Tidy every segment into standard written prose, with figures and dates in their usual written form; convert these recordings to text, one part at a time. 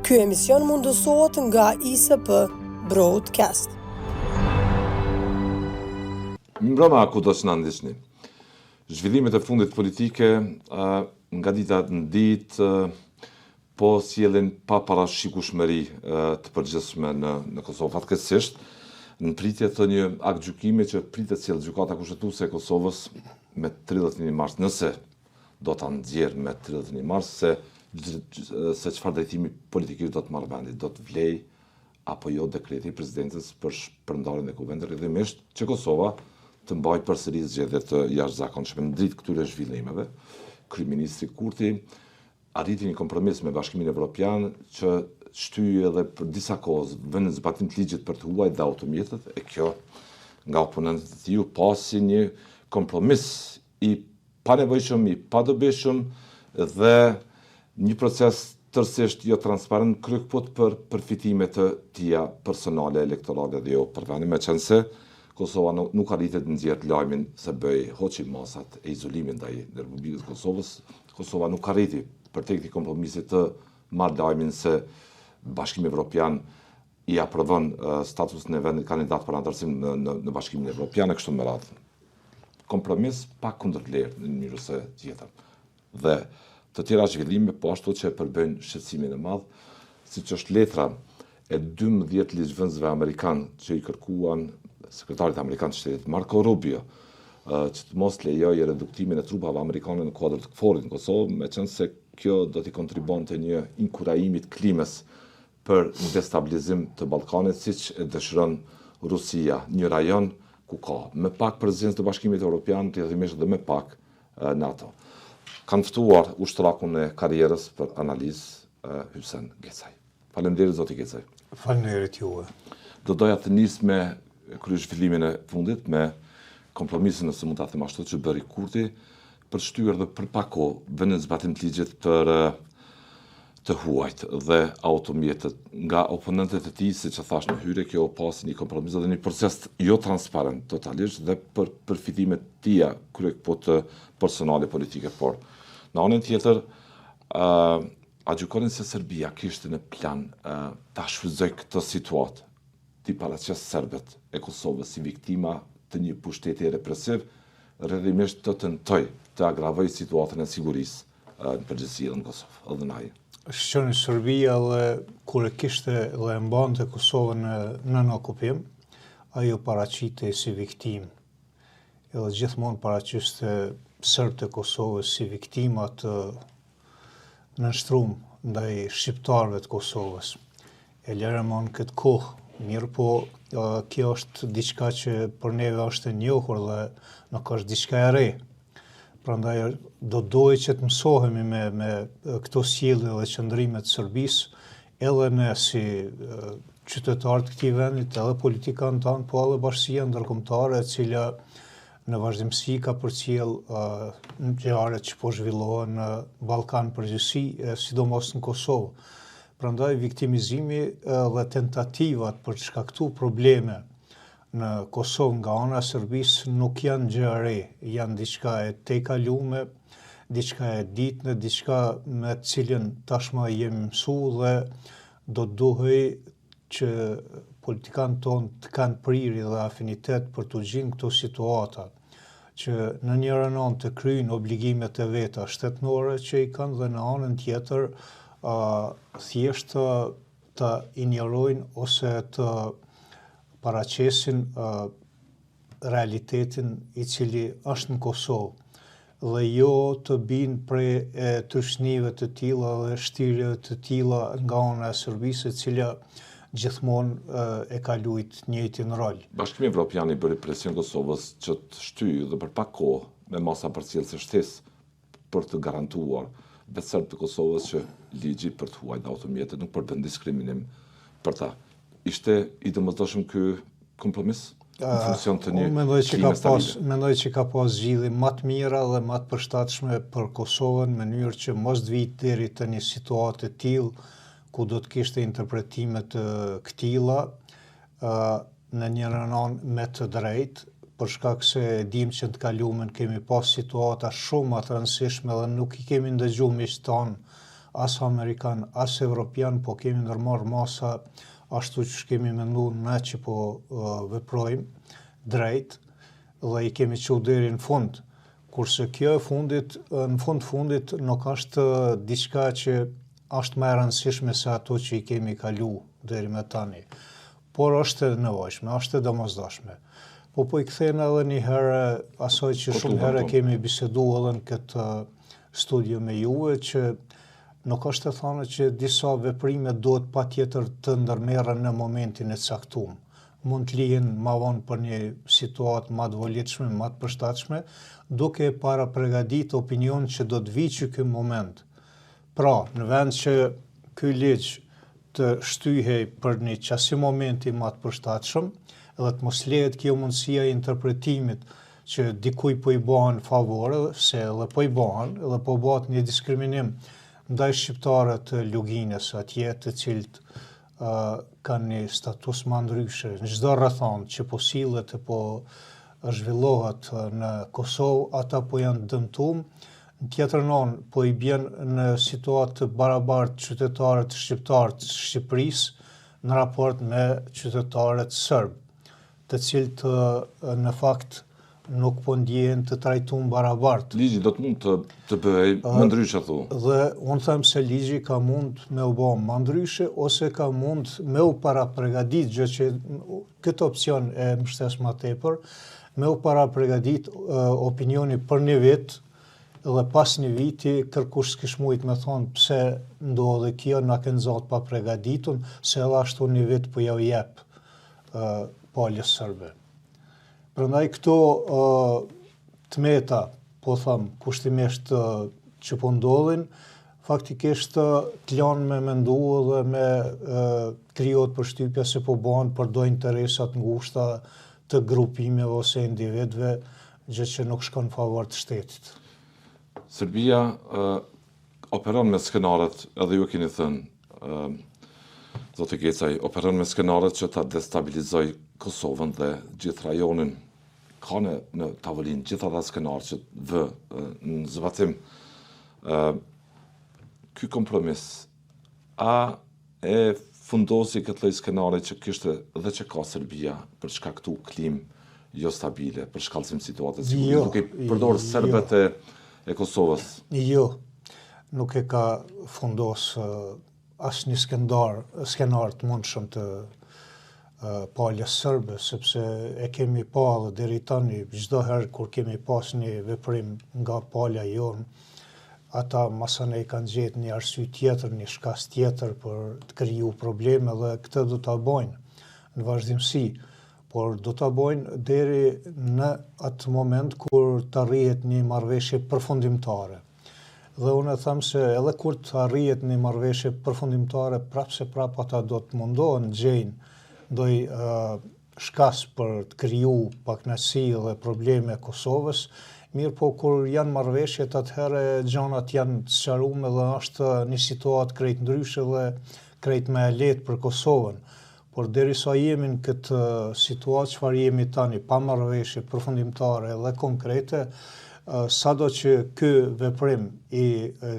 Ky emision mundësohet nga ISP Broadcast. Mbrëma ku do që në ndishni. Zhvillimet e fundit politike nga dita në ditë po sjellin pa parashikueshmëri të përgjithshme në Kosovë. Fatkeqësisht, në pritje të një akt gjykimi që pritet sjellë Gjykata Kushtetuese e Kosovës me 31 mars, nëse do ta nxjerrë me 31 mars se çfarë drejtimi politikisht do të marrë vendi, do të vlej apo jo dekreti i presidentes për shpërndarjen e kuvendit, rrjedhimisht që Kosova të mbajë përsëri zgjedhje të jashtëzakonshme në dritë këtyre zhvillimeve. Kryeministri Kurti arriti një kompromis me Bashkimin Evropian që shtyi edhe për disa kohë vënë në zbatim të ligjit për të huajtur dhe automjetet, e kjo nga oponentët e tij pasi një kompromis i panevojshëm, i padobishëm dhe një proces tërësisht jo transparent kryqëput për përfitime të tija personale, elektorale dhe jo për vendin, meqense Kosova nuk arritet në nxjerrë lajmin se bëj hoqi masat e izolimin ndaj Republikës Kosovës. Kosova nuk arriti për tek këtij kompromisi të marrë lajmin se Bashkimi Evropian i aprovon statusin e vendit kandidat për anëtarësim në Bashkimin Evropian e kështu me radhë. Kompromis pa kundërvlerë në mënyrë se tjetër. Dhe të tjera zhvillime po ashtu që përbëjnë shqetësimin e madh, siç është letra e 12 ligjvënësve amerikan që i kërkuan sekretarit amerikan të shtetit Marco Rubio që të mos lejojë reduktimin e trupave amerikane në kuadër të KFOR-it në Kosovë, meqense kjo do t'i kontribonte një inkurajimi të klimës për një destabilizim të Ballkanit, siç e dëshiron Rusia, një rajon ku ka më pak prezencë të Bashkimit Evropian, rrjedhimisht dhe më pak NATO. Kanë ftuar ushtrakun e karrierës për analizë Hysen Gecaj. Faleminderit zoti Gecaj. Faleminderit juve. Do doja të nis me kryeshvillimin e fundit me kompromisin, nëse mund ta them ashtu, që bëri Kurti për shtyrë dhe për pak kohë vënë në zbatim të ligjit për të huajt dhe automjetet nga oponentët e tij, siç e thash në hyrje, kjo pasi një kompromis dhe një proces jo transparent totalisht dhe për përfitimet tia kryekput personale politike, por në anën tjetër a gjykonin se Serbia kishte në plan ta shfrytëzoj këtë situatë, ti paraqes serbët e Kosovës si viktima të një pushteti represiv, rrjedhimisht të tentoj të agravoj situatën e sigurisë në përgjithësi në Kosovë, edhe në ai. Shqoni Serbia dhe kur e kishte dhe e mbante Kosovën në okupim, ajo paraqitej si viktim. Edhe gjithmonë paraqiste serbët e Kosovës si viktima të nënshtruar ndaj shqiptarëve të Kosovës. E lëremon këtë kohë, mirë po kjo është diçka që për neve është e njohur dhe nuk është diçka e re. Prandaj do dojë që të mësohemi me këto sjellje dhe qëndrimet të Serbisë, edhe ne si qytetarë të këtij vendit, edhe politikanë tanë, po edhe bashkësia ndërkombëtare, e cila në vazhdimsi ka përcjell ngjarjet që po zhvillohen në Ballkan përgjithësi, sidomos në Kosovë. Prandaj viktimizimi dhe tentativat për të shkaktuar probleme në Kosovë nga ana e Serbisë nuk janë gjë e re, janë diçka e tejkalume, diçka e ditme, diçka me të cilën tashmë jemi mësuar dhe do duhej që politikanët tonë të kanë prirje dhe afinitet për të gjinë këto situata, që në njëra anë të kryejnë obligimet e veta shtetërore që i kanë dhe në anën tjetër thjesht të injorojnë ose të paraqesin realitetin i cili është në Kosovë dhe jo të binë prej tërshnive të tilla dhe shtyrjeve të tilla nga ana e Serbisë, e cila gjithmonë e ka luajtur njëjtin rol. Bashkimi Evropian i bëri presion Kosovës që të shtyjë dhe për pak kohë me masa përcjellëse shtesë për të garantuar vetë serbët të Kosovës që ligji për të huajtur automjetet nuk përbën diskriminim për ta. Ishte i domosdoshëm ky kompromis në funksion të një klime stabile? Mendoj që ka pas zgjidhje më të mira dhe më të përshtatshme për Kosovën, në mënyrë që mos të vijë deri te një situatë e tillë ku do të kishte interpretime të këtilla në njëra anë me të drejtë, për shkak se dim që të kaluamën kemi pas situata shumë të rëndësishme dhe nuk i kemi ndëgjuar miqtë tanë as Amerikan, as Evropian, po kemi ndërmarrë masa ashtu që kemi mendu ne që po veprojmë drejt dhe i kemi qu deri në fund. Kurse kjo e fundit, në fundit nuk është diçka që është më e rëndësishme se ato që i kemi kalu deri me tani. Por është e nevojshme, është e domosdoshme. Po i kthejnë edhe një herë asaj që shumë herë kemi bisedu edhe në këtë studio me juve, që nuk është të thënë që disa veprime duhet patjetër të ndërmerren në momentin e caktuar. Mund të lihen më vonë për një situatë më të volitshme, më të përshtatshme, duke para përgatitur opinion që do të vijë ky moment. Pra, në vend që ky ligj të shtyhej për një qasi momenti më të përshtatshëm, edhe të mos lehet kjo mundësia e interpretimit që dikuj po i bëhen favore, se edhe po i bëhen, edhe po bëhet një diskriminim ndaj shqiptarëve të Luginës, atje të cilët kanë një status më ndryshe në çdo rrethon që po sillet e po zhvillohet në Kosovë, ata po janë dëmtuar. Në tjetër anë, po i bjen në situatë të barabartë qytetarët shqiptarë të Shqipërisë në raport me qytetarët serb, të cilët në fakt nuk po ndjehen të trajtuar barabartë. Ligji do të mund të bëhej më ndryshe thu. Dhe unë them se ligji ka mund me u bë më ndryshe ose ka mund me u parapregadit, gjë që këtë opcion e mbështes më tepër, me u parapregadit opinioni për një vit. Dhe pas një viti, kërkush s'kish mujt me thonë pse ndodhe kjo, na kënë zotë pa pregaditun, se edhe ashtu një vit po ja u jep palës sërbe. Prandaj këto tmeta, po thëmë, kushtimisht që po ndodhin, faktikisht të lanë me mendu dhe me krijohet përshtypja se po bëhen për do interesat ngushta të grupimeve ose individëve, gjë që nuk shkon në favor të shtetit. Serbia operon me skenaret, edhe ju keni thënë, zotë Gecaj, operon me skenaret që ta destabilizoj Kosovën dhe gjithë rajonin. Ka në tavolinë gjithë ata skenar që vë në zbatim. Ky kompromis, a e fundosi këtë lloj skenari që kishte dhe që ka Serbia për shkaktu klim jo stabile, për shkallësim situatës, duke përdorë serbët e Kosovës? Jo, nuk e ka fundos asnjë skenar të mundshëm të palës sërbe, sepse e kemi pa dhe deri tani, çdo herë kur kemi pas një veprim nga palja jonë, ata masanej kanë gjetë një arsye tjetër, një shkas tjetër për të kriju probleme dhe këtë do ta bojnë në vazhdimsi. Por do ta bojnë deri në atë moment kur të arrihet një marrëveshje përfundimtare. Dhe unë e them se edhe kur të arrihet një marrëveshje përfundimtare, prapë ata do të mundohen gjejnë ndoj shkas për të kriju pakënaqësi dhe probleme Kosovës, mirë po kur janë marrëveshjet atëherë gjanat janë të sqaruar dhe është një situatë krejt ndryshe dhe krejt më e lehtë për Kosovën. Por derisa jemi në këtë situatë çfarë jemi tani, pa marrëveshje përfundimtare dhe konkrete, sado që ky veprim i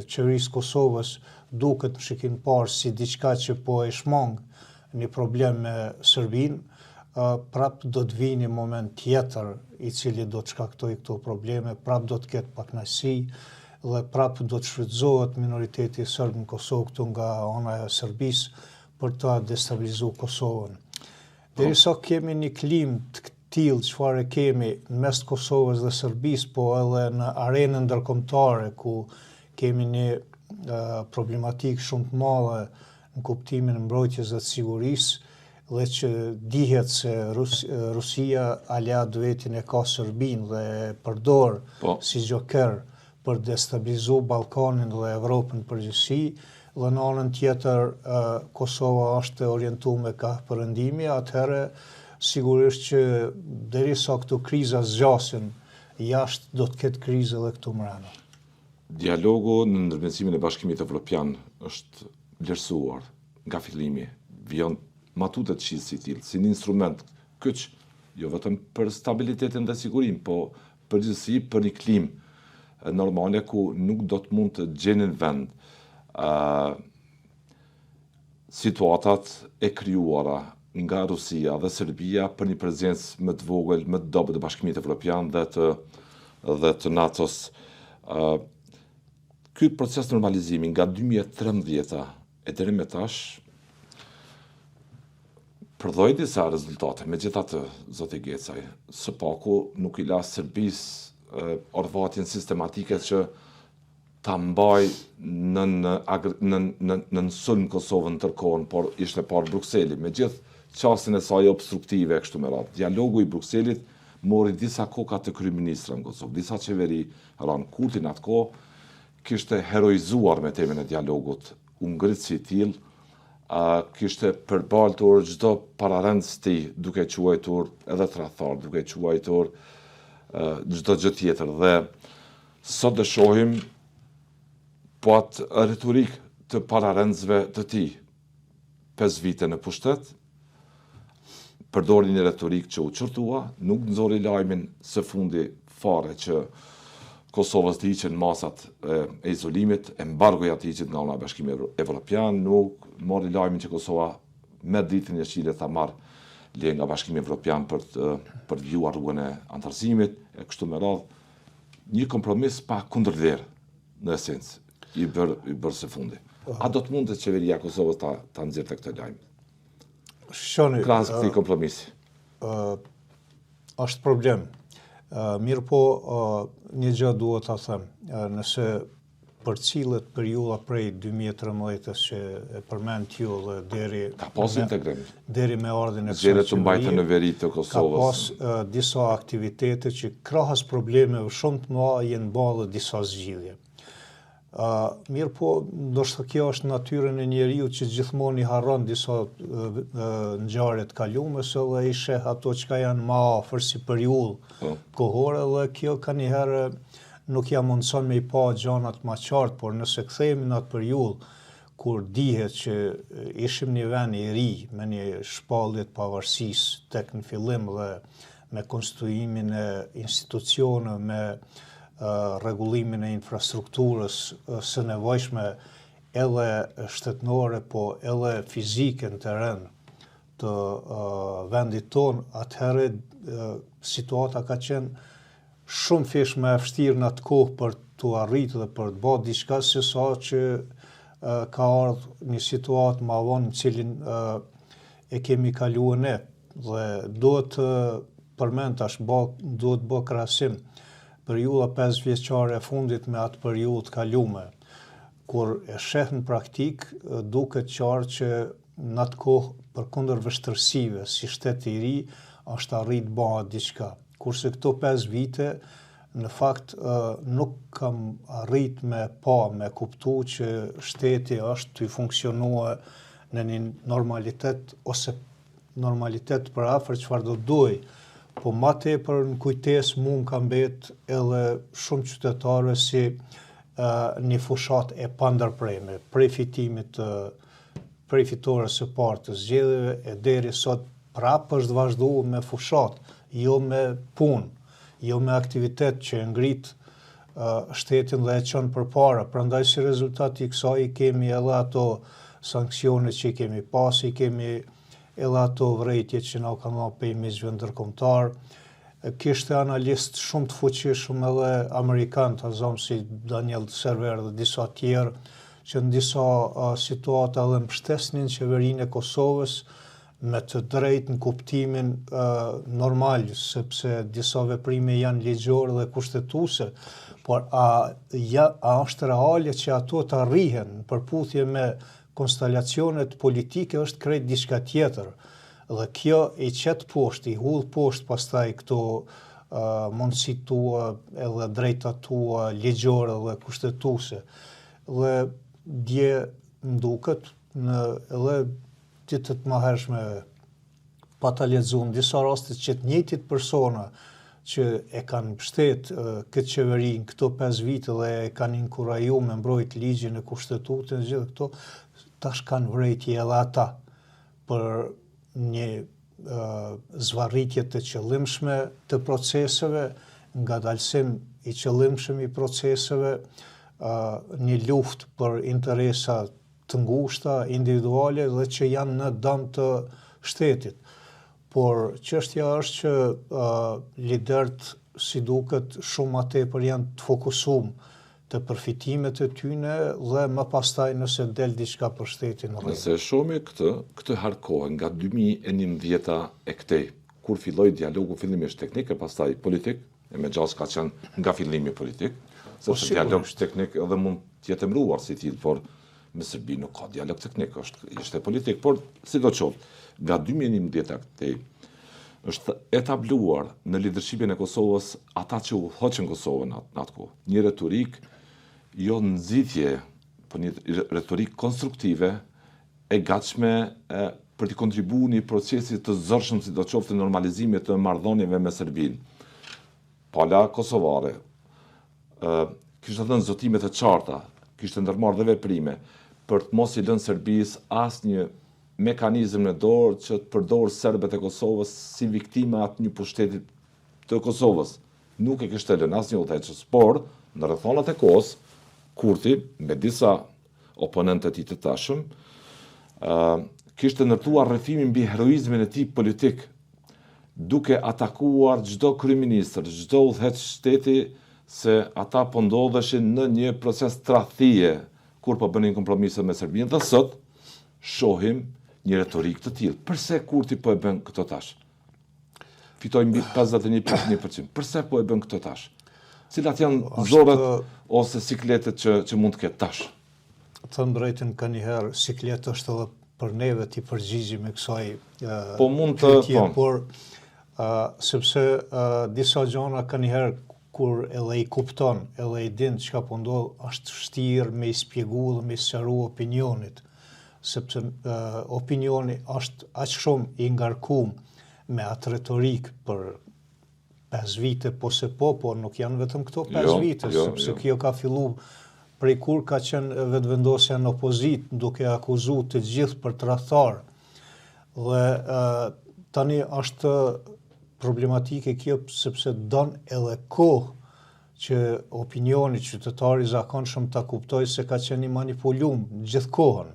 qeverisë Kosovës duket në shikim parë si diçka që po e shmang një problem me Serbinë, prapë do të vijë një moment tjetër i cili do të shkaktoj këto probleme, prapë do të ketë pakënaqësi dhe prapë do të shfrytëzohet minoriteti serb në Kosovë këtu nga ana e Serbisë për ta destabilizuar Kosovën. Derisa kemi një klim të tillë çfarë kemi në mes të Kosovës dhe Serbisë, po edhe në arenën ndërkombëtare ku kemi një problematikë shumë të madhe në kuptimin e mbrojtjes dhe të sigurisë, dhe që dihet se Rusia aliat vetin e ka Serbinë dhe përdor si joker për destabilizu Ballkanin dhe Evropën përgjithësi, dhe në anën tjetër Kosova është orientuar me ka perëndimi, atëherë sigurisht që derisa këto kriza zgjasin, jashtë do të ketë krizë edhe këtu mbrapa. Dialogu në ndërmjetësimin e Bashkimit Evropian është vlerësuar nga fillimi, vijon matutet që si tillë, si një instrument kyç, jo vetëm për stabilitetin dhe sigurinë, po përgjithësi për një klimë normale ku nuk do të mund të gjenin vend situatat e krijuara nga Rusia dhe Serbia për një prezencë më të vogël, më të dobët të Bashkimit Evropian dhe të NATO-s. Ky proces normalizimi nga 2013 e deri më tash përdhoi disa rezultate, megjithatë, zoti Gecaj, së paku nuk i la Serbisë orvatjen sistematike që ta mbaj në sulm Kosovën tërkohën, por ishte parë Brukseli, me gjithë qasjen e saj obstruktive kështu me radhë. Dialogu i Brukselit mori disa koka të kryeministra në Kosovë, disa qeveri ranë Kurti në atë kohë, kishte heroizuar me temën e dialogut, u ngrit si i tillë, kishte përbaltur çdo pararendës të tij, duke quajtur edhe tradhtar, duke quajtur çdo gjë tjetër. Dhe sot do shohim po atë retorik të pararendësve të tij, 5 vite në pushtet, përdori një retorik që u çortua, nuk nxori lajmin së fundi fare që Kosovës të hiqen masat e izolimit, embargoja të hiqet nga ana Bashkimi Evropian, nuk mori lajmin që Kosova me ditën e jeshile ta marrë leje nga Bashkimi Evropian për të vijuar rrugën e antarësimit, e kështu me radhë, një kompromis pa kundërvlerë në esencë i bërë së fundi. A do të mundet qeveria e Kosovës ta nxjerrte këtë lajm? Krahas këtij kompromisi. Është problem. Mirë po, një gjë duhet ta them, nëse përcillet periudha prej 2013 që e përmend ju dhe deri me ardhin e zgjedhjet të mbajtën në veri të Kosovës. Ka pas disa aktivitete që krahas problemeve shumë të mëdha janë ballë disa zgjidhje. Mirë po, ndoshta kjo është natyrën e njeriut që gjithmonë i harron disa ngjarje të kalumes edhe i sheh ato që janë më afër si periudhë kohore dhe kjo kanjëherë nuk ja mundson me i pa gjanat më qartë, por nëse kthehemi në atë periudhë kur dihet që ishim një vend i ri me një shpallje të pavarësisë tek në fillim dhe me konstituimin e institucioneve, me rregullimin e infrastrukturës së nevojshme edhe shtetnore, po edhe fizike në teren të vendit tonë, atëherë situata ka qenë shumë fish më e vështirë në atë kohë për të arritur dhe për të bërë diçka se sa që ka ardhur një situatë më vonë në cilin e kemi kaluar ne. Dhe duhet përmend tash, duhet bë krahasim periudha 5 vjeçare e fundit me atë periudhë të kalume, kur e sheh në praktik, duket qartë që në atë kohë përkundër vështirësive si shtet i ri është arrit bëhet diçka. Kurse këto 5 vite në fakt nuk kam arrit me kuptu që shteti është të funksionua në një normalitet ose normalitet për afër çfarë do duaj. Po ma tepër në kujtesë mu ka mbet edhe shumë qytetarëve si një fushat e pandërprerme, prej fitimit prej fitores së parë të zgjedhjeve e deri sot prapë është vazhduar me fushat, jo me punë, jo me aktivitet që ngrit shtetin dhe e çon përpara. Prandaj si rezultat i kësaj kemi edhe ato sanksione që kemi pas, kemi edhe ato vrejtje që na kanë dhënë pejmizve ndërkombëtar. Kishte analist shumë të fuqishëm edhe amerikan të zonë si Daniel Server dhe disa tjerë që në disa situata dhe mbështesnin qeverinë e Kosovës me të drejtë në kuptimin normal, sepse disa veprime janë ligjore dhe kushtetuese, por a është reale që ato të arrihen në përputhje me konstelacionet politike është krejt diçka tjetër. Dhe kjo i qet poshtë, i hull poshtë pastaj këto mundësit tua edhe drejtat tua ligjore dhe kushtetuese. Dhe dje më duket në edhe ditët më hershme pa ta lexuar disa raste që të njëjtit persona që e kanë mbështet këtë qeverinë këto 5 vite dhe e kanë inkurajuar me mbrojt ligjin e kushtetutën, gjithë këto tash kanë vrejtje edhe ata për një zvarritje të qëllimshme të proceseve, ngadalësim i qëllimshëm i proceseve, një luftë për interesa të ngushta, individuale dhe që janë në dëm të shtetit. Por çështja është që liderët si duket shumë më tepër janë të fokusuar të përfitimet e tyne dhe më pastaj nëse del diçka për shtetin rreth. Nëse shohim këtë harkohen nga 2011 e këtej, kur filloi dialogu fillimisht teknik e pastaj politik, e me gjasë ka qenë nga fillimi politik, sepse dialog teknik edhe mund të jetë emëruar si tillë, por me Serbi nuk ka dialog teknik, ishte politik, por sidoqoftë, nga 2011 e këtej është etabluar në lidershipin e Kosovës ata që u hoqën Kosovën në atë kohë. Një retorik jo nxitje, por një retorik konstruktive e gatshme për të kontribuar në procesit të zërshëm sidoqoftë të normalizimit të marrëdhënieve me Serbinë. Pala kosovare kishte dhënë zotimet e qarta, kishte ndërmarrë dhe veprime për të mos i lënë Serbisë asnjë mekanizëm në dorë që të përdorë serbët e Kosovës si viktima atë një pushtetit të Kosovës. Nuk e kishte lënë asnjë udhëheqës, por në rrethonat e kohës, Kurti, me disa oponentë të tij të tashëm, kishte ndërtuar rrëfimin mbi heroizmin e tij politik, duke atakuar çdo kryeministër, çdo udhëheqës shteti se ata po ndodheshin në një proces tradhtie kur po bënin kompromise me Serbinë. Dhe sot shohim një retorik të tillë. Përse Kurti po e bën këto tash? Fitoi mbi 51%. Përse po e bën këto tash? Cilat janë zorët ose sikletet që mund të ketë tash? Thënë drejtën, ka njëherë siklet është edhe për neve t'i përgjigjim e kësaj po mund të pyetje, por sepse disa gjëra ka njëherë kur edhe i kupton, edhe i din çka po ndodh, është vështirë me i shpjegu dhe me i sqaru opinionit, sepse opinioni është aq shumë i ngarkuar me atë retorik për 5 vite, po se po, nuk janë vetëm këto 5 vite, sepse kjo ka filluar prej kur ka qenë vetëvendosja në opozit, duke akuzuar të gjithë për tradhtar. Dhe tani është problematike kjo sepse don edhe kohë që opinioni qytetari zakonshëm ta kuptoj se ka qenë i manipulum gjithë kohën.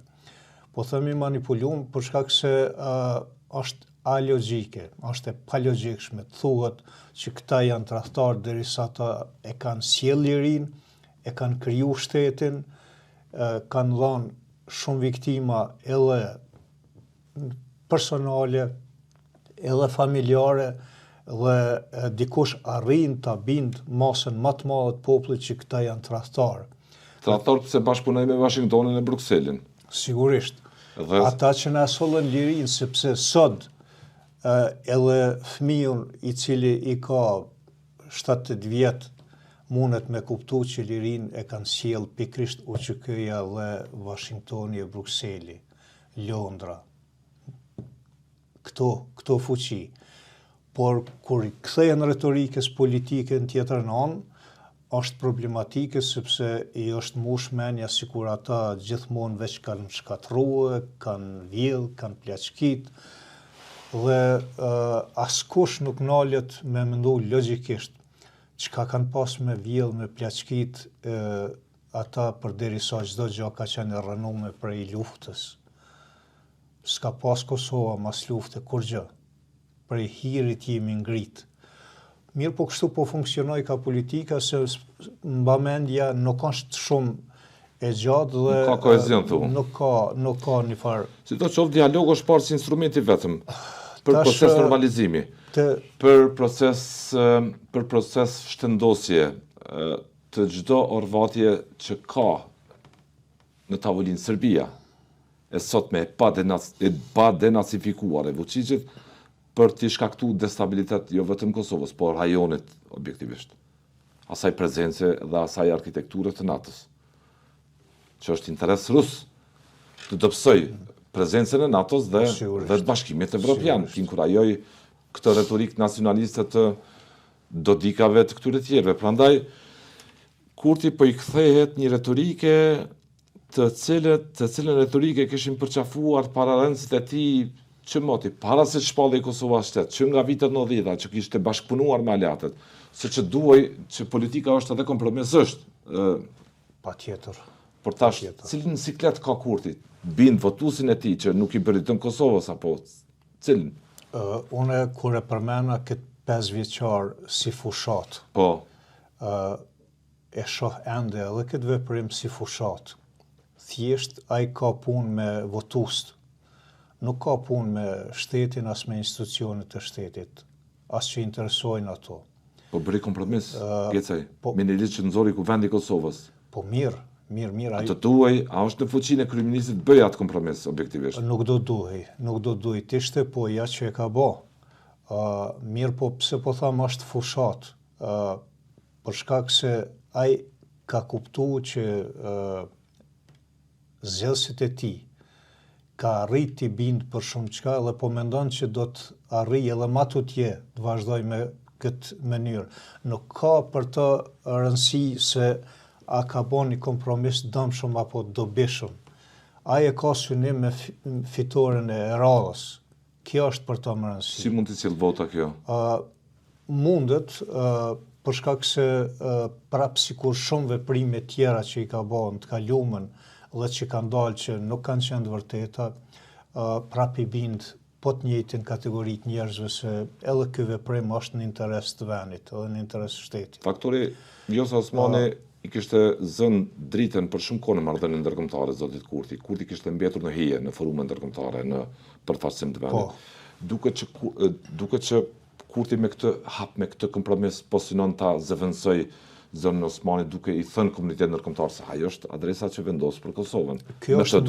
Po themi manipulum për shkak se është alogjike, është e palogjikshme. Thuhet që këta janë tradhtar derisa ata e kanë sjell lirin, e kanë kriju shtetin, kanë dhënë shumë viktima edhe personale, edhe familjare, dhe dikush arrin ta bind masën më të madhe të popullit që këta janë tradhtar. Tradhtar pse bashkëpunojnë me Washingtonin e Brukselin. Sigurisht. Ata që na sollën lirin, sepse sot edhe fëmijën i cili i ka 70 vjet mundet me kuptu që lirin e kanë sjell pikrisht UÇK-ja dhe Washingtoni e Brukseli, Londra. Këto fuqi. Por kur i kthehen retorikës politike në tjetër anë, është problematike sepse i është mbush mendja sikur ata gjithmonë veç kanë shkatruar, kanë vjedh, kanë plaçkit, dhe askush nuk nalet me mendu logjikisht çka kanë pas me vjedh, me plaçkit ata përderisa çdo gjë ka qenë e rënuar prej luftës. S'ka pas Kosova mas lufte kur gjë. Prej hirit jemi ngrit. Mirë, po kështu po funksionoj ka politika, se mba mendja nuk është shumë e gjatë dhe nuk ka kohezion thu. Nuk ka një farë. Si do qoftë, dialog është parë si instrumenti vetëm për proces normalizimi, për proces shtendosje të çdo orvatje që ka në tavolinë Serbia, e sotme pa denacifikuar e Vučićit, për të shkaktuar destabilitet jo vetëm Kosovës, por rajonit objektivisht. Asaj prezence dhe asaj arkitekture të NATO-s, që është interes rus të dobësoj prezencën e NATO-s dhe të bashkimit evropian, të inkurajoj këtë retorik nacionaliste të dodikave të këtyre tjerëve. Prandaj, Kurti po i kthehet një retorike të cilën retorike kishin përqafuar pararendësit e tij që moti, para se shpallej Kosova shtet, që nga vitet 90-a, që kishte bashkëpunuar me aleatët, se që duhej që politika është edhe kompromisësht, Patjetër. Por tash, cilin siklet ka Kurti? Bind votuesin e tij që nuk i bëritën Kosovës apo cilin? Une kur e përmena këtë 5 vjeçar si fushat, Po, e shoh ende edhe këtë veprim si fushat. Thjesht ai ka punë me votust, nuk ka punë me shtetin as me institucionet të shtetit, as që interesojnë ato. po bëri kompromis, Gecaj, po- me një ligj që nxori kuvendi i Kosovës. Po mirë. A të tuaj, a është në fuqinë e kryeministit bëj atë kompromis objektivisht? Nuk do duhej, t'ishte po ja që e ka bo. Mirë po pse po tham është fushat, për shkak se ai ka kuptu që zgjedhësit e tij ka arrit t'i bind për shumë çka dhe po mendon që do të arrijë edhe ma tutje të vazhdoj me këtë mënyrë. Nuk ka për të rëndësi se a ka bo një kompromis dëmshëm apo dobishëm. Ai e ka synim me fitoren e radhës. Kjo është për të më rëndësi. Si mund të cilë vota kjo? Mundet, për shkak se prapë sikur shumë veprime tjera që i ka bërë në të kaluamën dhe që kanë dalë që nuk kanë qenë të vërteta, prapë i bind po të njëjtin kategoritë njerëzve se edhe ky veprim është në interes të vendit, edhe në interes të shtetit. Faktori Vjosa Osmani i kishte zënë dritën për shumë kohë në marrëdhënien ndërkombëtare zotit Kurti. Kurti kishte mbetur në hije, në forume ndërkombëtare, në përfaqësim të vendit. Duket që Kurti me këtë hap, me këtë kompromis po synon ta zëvendësoj zonën Osmani duke i thënë komunitetit ndërkombëtar se ajo është adresa që vendos për Kosovën. Kjo është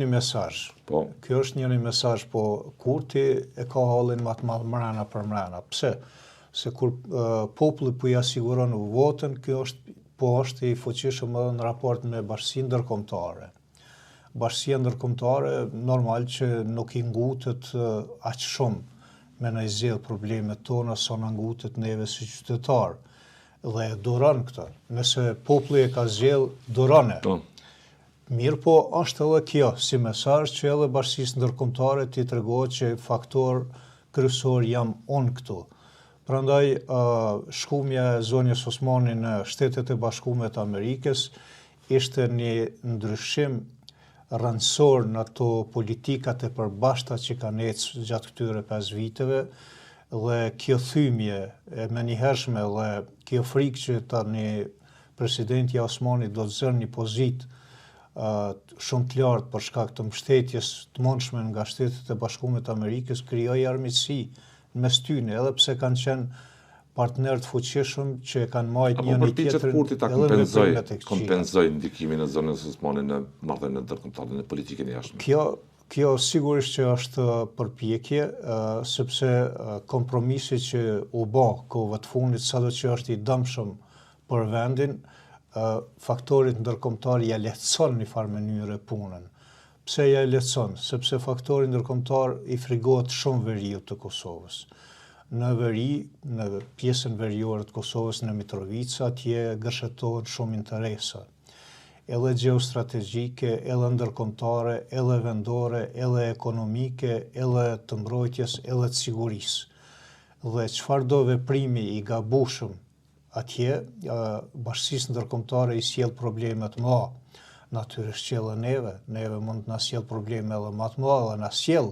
një mesazh. Po. Kjo është një mesazh, po Kurti e ka hallin më të madh mrena për mrena. Pse? Se kur populli po ja siguron votën, kjo është i fuqishëm edhe në raport me Bashkinë Ndërkombëtare. Bashkia Ndërkombëtare normal që nuk i ngutet aq shumë me në zgjidh problemet tona sa na ngutet neve si qytetar. Dhe duron këtë. Nëse populli e ka zgjedh, durone. Mirë po është edhe kjo si mesazh që edhe Bashkisë Ndërkombëtare t'i tregohet që faktor kryesor jam unë këtu. Prandaj shkumja e zonjës Osmani në Shtetet e Bashkuara të Amerikës ishte një ndryshim rëndësor në ato politikat e përbashkëta që kanë ecë gjatë këtyre 5 viteve dhe kjo thymje e menjëhershme dhe kjo frikë që tani presidenti Osmani do të zënë një pozitë shumë të lartë për shkak të mbështetjes të mundshme nga Shtetet e Bashkuara të Amerikës krijoi armiqësi mes tyre, edhe pse kanë qenë partner të fuqishëm që kanë marrë njëri tjetrin. Kurti ta kompenzoj ndikimin e zonës Osmani në marrëdhëniet ndërkombëtare në politikën e jashtme. Kjo sigurisht që është përpjekje, sepse kompromisi që u bë kohëve të fundit, sado që është i dëmshëm për vendin, faktorit ndërkombëtar ja lehtëson në farë mënyrë punën. Pse ja lehtëson? Sepse faktori ndërkombëtar i frigohet shumë veriut të Kosovës. Në veri, në pjesën veriore të Kosovës, në Mitrovica, atje gërshetohen shumë interesa. Edhe gjeostrategjike, edhe ndërkombëtare, edhe vendore, edhe ekonomike, edhe të mbrojtjes, edhe të sigurisë. Dhe çfarëdo veprimi i gabueshëm atje, Bashkisë Ndërkombëtare i sjell probleme të mëdha. Natyrisht që edhe neve mund të na sjell probleme edhe më të mëdha dhe na sjell.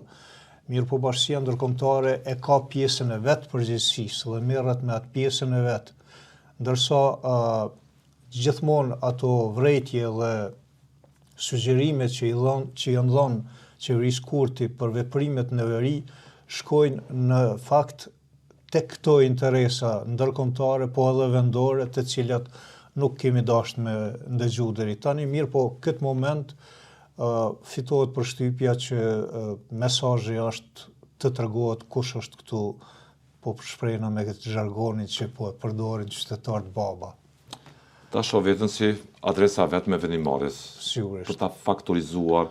Mirë po Bashkia Ndërkombëtare e ka pjesën e vet përgjegjësisë dhe merret me atë pjesën e vet. Ndërsa gjithmonë ato vërejtje dhe sugjerimet që janë dhënë qeverisë Kurti për veprimet në veri shkojnë në fakt tek këto interesa ndërkombëtare, po edhe vendore, të cilat nuk kemi dashur me ndëgju deri tani. Mirë po këtë moment fitohet përshtypja që mesazhi është të tregohet kush është këtu, po shprehna me këtë zhargonin që po e përdorin qytetarët baba. Ta shoh vetën si adresa vetme e vendimarrjes. Sigurisht. Për ta faktorizuar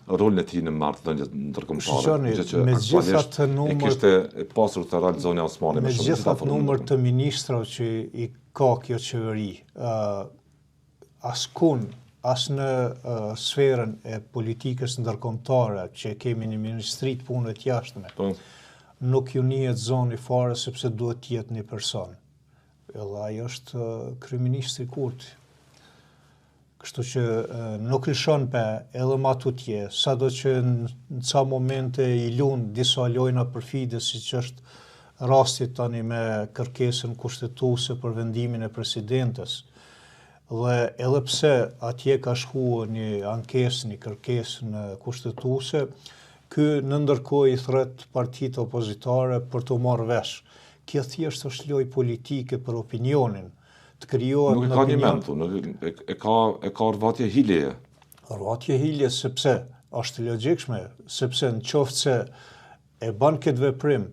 rolin e tij në marrëdhëniet ndërkombëtare. Me gjithatë numër e kishte pasur të rallë zonja Osmani me gjithatë numër të ministrave që i ka kjo qeveri, as në sferën e politikës ndërkombëtare që kemi një ministri të punëve të jashtme, nuk ju njihet zoni fare sepse duhet të jetë një person. Edhe ai është kryeministri Kurti. Kështu që nuk lëshon për edhe ma tutje, sa do që në ca momente i lunë disa lojna përfide, si që është rastit tani me kërkesën kushtetuese për vendimin e presidentes. Dhe edhe pse atje ka shkuar një ankesë, një kërkesë në kushtetuese, ky në ndërkohë i thret partitë opozitare për të marrë vesh. Kjo thjesht është lojë politike për opinionin. Të krijohet nuk e ka një mend, e ka rvatje hilje. Rvatje hilje sepse është logjikshme, sepse në qoftë se e bën këtë veprim,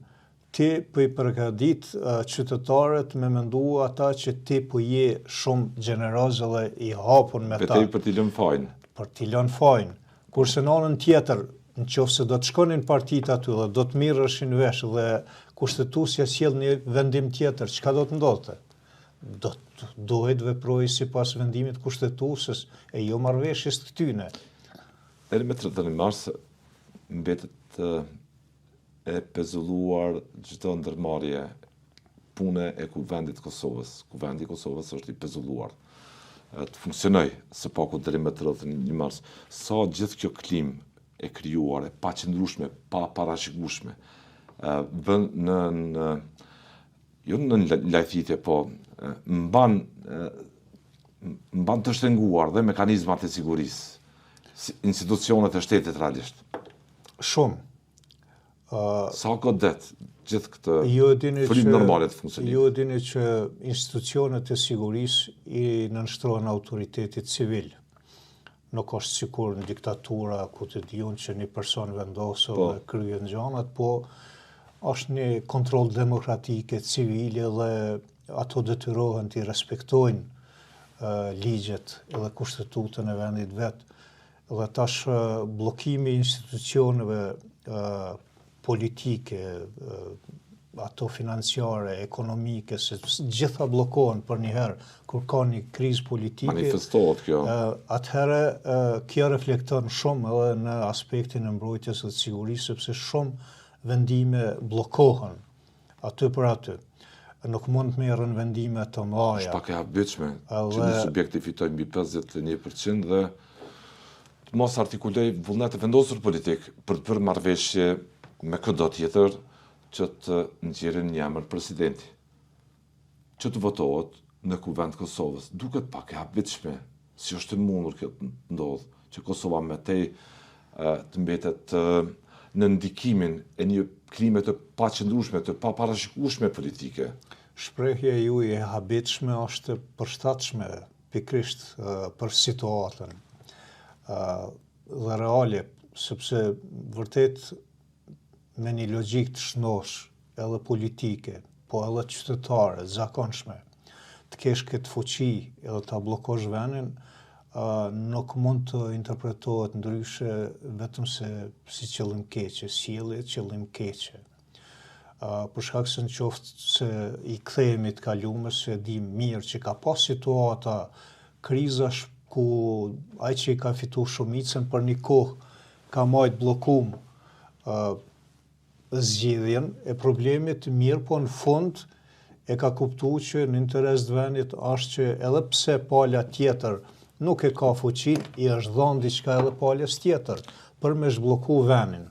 ti po i përgatit qytetarët me mendua ata që ti po je shumë gjeneroz dhe i hapur me ta. Betej për t'i lënë fajin. Për t'i lënë fajin. Kurse në anën tjetër, në qoftë se do të shkonin partitë aty dhe do të mirëshin vesh dhe kushtetuesja sjell një vendim tjetër, çka do të ndodhte? Duhet veproj sipas vendimit kushtetueses e jo marrëveshjes të këtyne. Deri me 31 mars mbetet e pezulluar çdo ndërmarrje pune e Kuvendit të Kosovës. Kuvendi i Kosovës është i pezulluar të funksionojë së paku deri me 31 mars. Sa gjithë kjo klim e krijuar, e paqëndrueshme, pa parashikueshme, bën jo në lajthitje, po mban të shtenguar dhe mekanizmat e sigurisë, institucionet e shtetit realisht. Shumë. Sa godet gjithë këtë frymë normale të funksionimit? Ju e dini që institucionet e sigurisë i nënshtrohen autoritetit civil. Nuk është sikur në diktatura ku të diun që një person vendosë dhe kryen gjanat, po është një kontroll demokratike civile dhe ato detyrohen të respektojnë ligjet edhe kushtetutën e vendit vet. Dhe tash bllokimi i institucioneve politike, ato financiare, ekonomike, se gjitha bllokohen për një herë kur ka një krizë politike. Manifestohet kjo. Atëherë kjo reflekton shumë edhe në aspektin e mbrojtjes së sigurisë, sepse shumë vendime bllokohen aty për aty. Nuk mund të merren vendime të mëdha. Është pak e habitshme që një subjekt i fitojë mbi 51% dhe të mos artikuloj vullnet të vendosur politik për të bërë marrëveshje me këdo tjetër që të nxjerrin një emër presidenti. Që të votohet në Kuvend të Kosovës. Duket pak e habitshme, si është e mundur kjo të ndodhë, që Kosova me tej të mbetet në ndikimin e një klime të paqëndrueshme, të paparashikueshme politike. Shprehja juaj e habitshme është përshtatshme pikërisht për situatën dhe reale, sepse vërtet me një logjik të shnosh edhe politike, po edhe qytetare, zakonshme, të kesh këtë fuqi edhe ta bllokosh vendin, nuk mund të interpretohet ndryshe vetëm se si qëllim keqe, sjellje qëllim keqe. Për shkak se nëse se i kthehemi të kaluamës, se dim mirë që ka pas situata krizash ku ai që i ka fituar shumicën për një kohë ka marrë bllokum zgjedhjen e problemit mirë, po në fund e ka kuptuar që në interes të vendit është që edhe pse pala tjetër nuk e ka fuqin, i është dhënë diçka edhe palës tjetër për me zhblloku vendin.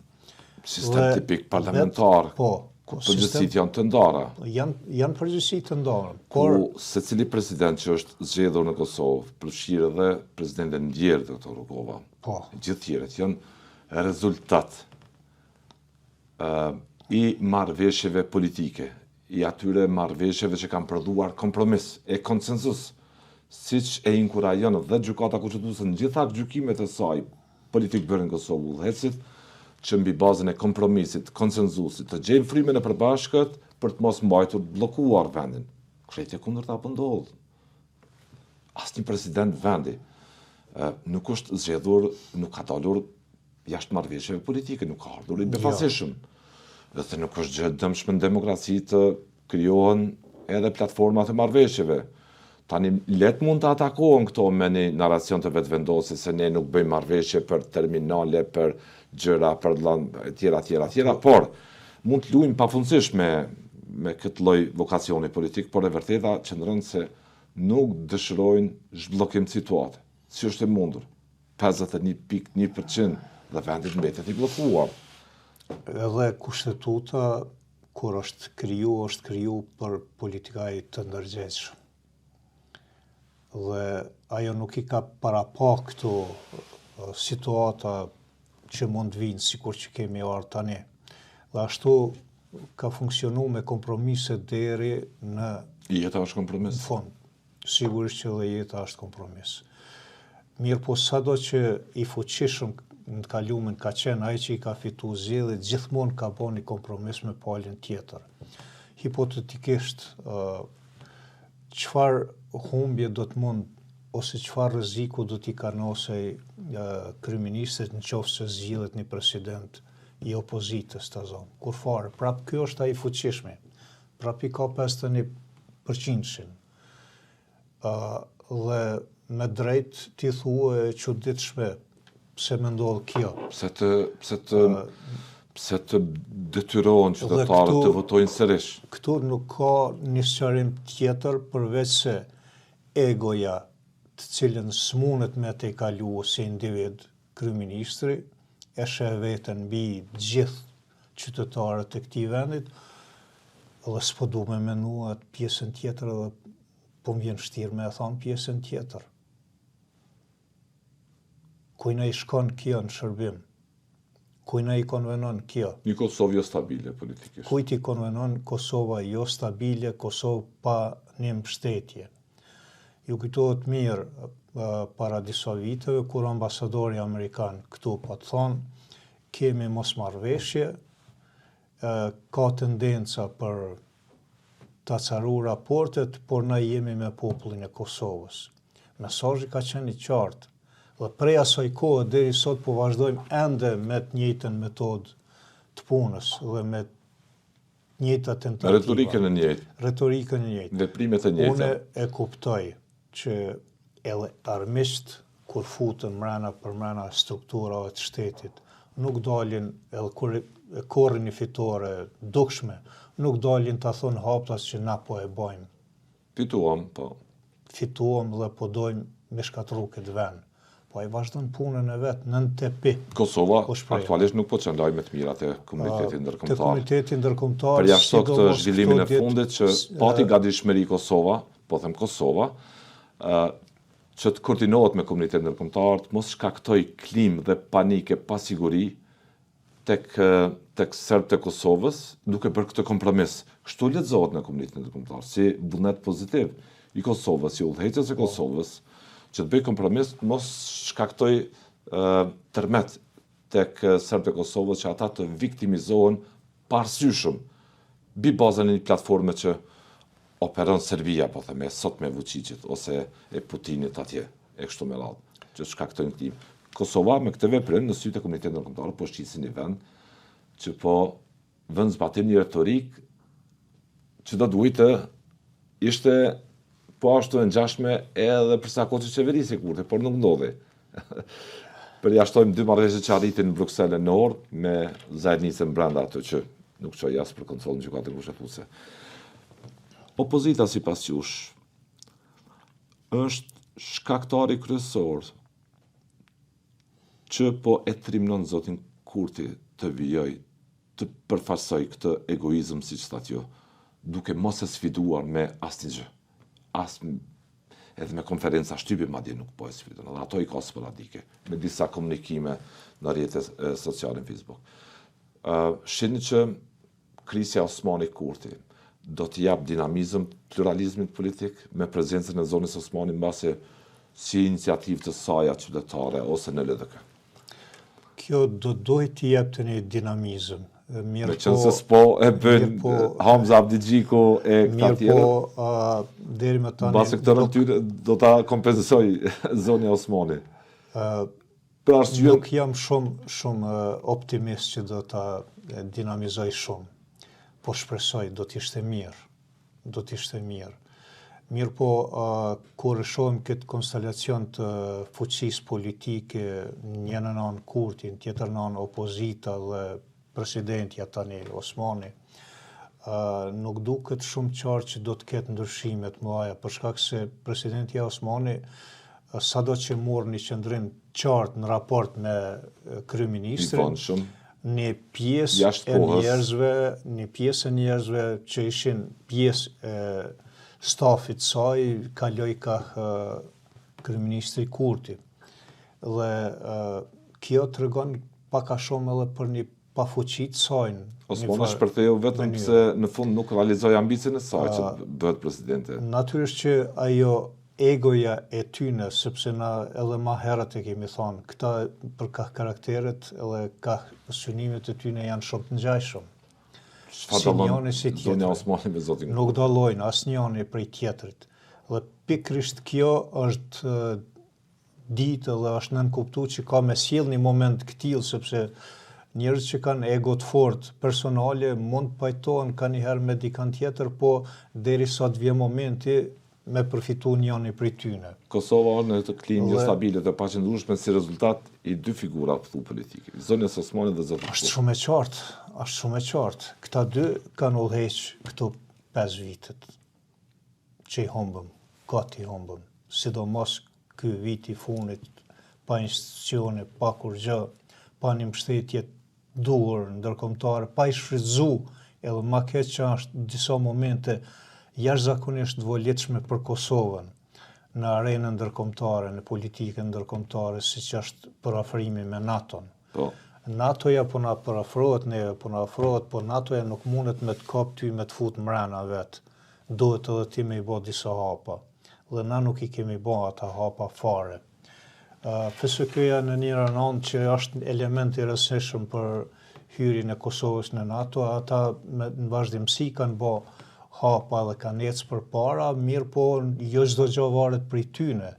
Sistem tipik parlamentar, ku përgjithësitë janë të ndara. Janë përgjithësi të ndara. Ku secili president që është zgjedhur në Kosovë, përfshirë edhe presidentin ndjerë doktor Rugova. Gjithë tjerët janë rezultat i marrëveshjeve politike, i atyre marrëveshjeve që kanë prodhuar kompromis e konsensus, siç e inkurajon dhe gjykata kushtetuese në gjitha gjykimet e saj politik bërë në Kosovë udhëhecit, që mbi bazën e kompromisit, konsensusit, të gjejnë frymën e përbashkët për të mos mbajtur bllokuar vendin. Krejtja kundërta po ndodh. Asnjë president vendi nuk është zgjedhur, nuk ka dalur jashtë marrëveshjeve politike, nuk ka ardhur i befasishëm. Dhe nuk është gjë e dëmshme në demokraci të krijohen edhe platforma të marrëveshjeve. Tani let mund të atakohen këto me një naracion të vetëvendosur se ne nuk bëjmë marrëveshje për terminale, për gjëra, për tjera, por mund të luajmë pafundësisht me këtë lloj vokacioni politik, por e vërteta qëndron se nuk dëshirojnë zhbllokim situate. si është e mundur. 51.1% dhe vendit mbetet i bllokuar. Edhe kushtetuta, kur është kriju për politikaj të ndërgjegjshëm. Dhe ajo nuk i ka para pa këto situata që mund vinë, sikur që kemi ardhur tani. Dhe ashtu ka funksionu me kompromise deri në Jeta është kompromis. fond. Sigurisht që dhe jeta është kompromis. Mirë po sado që i fuqishëm në kalumin ka qenë ai që i ka fitu zgjedhjet, gjithmonë ka bën një kompromis me palën tjetër. Hipotetikisht, çfarë humbje do të mund ose çfarë rreziku do t'i kanosej kryeministët nëse zgjidhet një president i opozitës të zonë. Kur fare, prap ky është ai fuqishmi. Prap i ka 51%. Dhe me drejt ti thua e çuditshme pse më ndodh kjo. Pse të detyrohen qytetarët të votojnë sërish. Këtu nuk ka një sqarim tjetër përveç se egoja të cilën s'mundet me të kalu si individ kryeministri, e sheh veten mbi gjithë qytetarët e këtij vendit, dhe s'po du me menu atë pjesën tjetër edhe po më vjen vështirë me e thonë pjesën tjetër. Kujna i shkon kjo në shërbim? Kujna i konvenon kjo? Një Kosovë jo stabile politikisht. Kujt i konvenon Kosova jo stabile, Kosovë pa një mbështetje? Ju kujtohet mirë para disa viteve, kur ambasadori Amerikan këtu po të thonë, kemi mosmarrveshje, ka tendenca për ta caru raportet, por na jemi me popullin e Kosovës. Mesazhi ka qenë i qartë. Dhe prej asaj kohe deri sot po vazhdojmë ende me të njëjtën metodë të punës dhe me të njëjta tentativa. Retorikën e njëjtë. Retorikën e njëjtë. Veprimet e njëjta. Unë e kuptoj që edhe armiqt kur futen përmbrana strukturave të shtetit, nuk dalin edhe kur korrin një fitore dukshme, nuk dalin ta thonë haptas që na po e bojmë. Fituam, po. Fituam dhe po dojmë me shkatru këtë vend. Po ai vazhdon punën e vet nën tepi. Kosova aktualisht nuk po çndoj me të mirat e komunitetit ndërkombëtar. Te komuniteti ndërkombëtar. Përjashto këtë zhvillimin e fundit që pati gatishmëri Kosova, po them Kosova, që të koordinohet me komunitetin ndërkombëtar, të mos shkaktoj klimë dhe panike pa siguri tek serbët e Kosovës, duke bërë këtë kompromis. Kështu lexohet në komunitetin ndërkombëtar si vullnet pozitiv i Kosovës, si udhëheqës e Kosovës, që të bëj kompromis, mos shkaktoj tërmet tek serbët e Kosovës që ata të viktimizohen parësyshëm mbi bazën e një platforme që operon Serbia, po theme, sot me Vučićit ose e Putinit atje, e kështu me radhë, që shkaktojnë këtim. Kosova me këtë veprim në sytë e komunitetit ndërkombëtar po shqisin një vend që po vend zbatim një retorik që do duhet të ishte po ashtu e ngjashme edhe për sa kohë që qeverisë kurte, por nuk ndodhi. Përjashtojmë 2 marrëveshje që arritin në Bruksel Nord me zajednicën brenda atë që nuk çoi as për kontroll në gjykatë kushtetuese. Opozita sipas jush është shkaktari kryesor që po e trimnon zotin Kurti të vijoj, të përfaqësoj këtë egoizëm siç thatë ju, duke mos e sfiduar me asnjë gjë. Edhe me konferenca shtypje madje nuk po e sfidon. Edhe ato i ka sporadike, me disa komunikime në rrjetet sociale në Facebook. Shihni që krisja Osmani Kurti do të jap dinamizëm pluralizmit politik me prezencën e zonës Osmani mbase si iniciativë të saj qytetare ose në LDK. Kjo do dojtë të jepte një dinamizëm. Me qënë se s'po e bën Hamza Abdigjiku e këta tjera. Mirë po, deri më tani... Base këtë rëmtyre do ta kompenzoj zonja Osmani. Nuk jam shumë optimist që do ta dinamizoj shumë. Po shpresoj, do t'ishte mirë. Do t'ishte mirë. Mirë po, kur shohim këtë konstelacion të fuqisë politike, një në anë Kurti, në tjetër në anë opozita dhe presidentja tani Osmani, nuk duket shumë qartë që do të ketë ndryshimet mëdha, për shkak se presidentja Osmani sado që morë një qëndrim qartë në raport me kryeministrin, një pjesë e njerëzve që ishin pjesë e stafit saj, kaloi ka kryeministri Kurti. Dhe kjo tregon pak a shumë edhe për një pafuqi të saj. Osmani shpërtheu vetëm se në fund nuk realizoi ambicien e saj që bëhet presidente. Natyrisht që ajo egoja e tyne, sepse na edhe ma herët e kemi thonë, këta për ka karakteret edhe ka synimet e tyne janë shumë të ngjajshëm. Si njëri si tjetri. Nuk dallojnë asnjëri prej tjetrit. Dhe pikërisht kjo është ditë dhe është nënkuptuar që ka me sjell një moment këtill, sepse njerëz që kanë ego të fortë personale mund pajtohen kanjëherë me dikant tjetër, po derisa të vjen momenti me përfitu njëni prej tyne. Kosova është në të klimë stabile të paqëndrueshme si rezultat i dy figura politike, Zonjas Osmani dhe Zoti. Është shumë e qartë. Këta dy kanë udhëheq këto 5 vitet që i humbëm, gati i humbëm. Sidomos ky vit i fundit, pa institucione, pa kur gjë, pa një mbështetje duhur ndërkombëtare, pa i shfrytzu, edhe më keq që është disa momente jashtëzakonisht volitshme për Kosovën në arenën ndërkombëtare, në politikën ndërkombëtare, siç është parafrimi me NATO-n. NATO-ja po na parafrohet, neve po na afrohet, po NATO-ja nuk mundet me të kap ty me të fut mrena vet. Duhet edhe ti me i bë disa hapa. Dhe na nuk i kemi bë ata hapa fare. FSK-ja në një anë që është element i rëndësishëm për hyrjen e Kosovës në NATO, ata në vazhdimsi kanë bë hapa dhe kanë ecë përpara, mirë po jo çdo gjë varet prej tyne.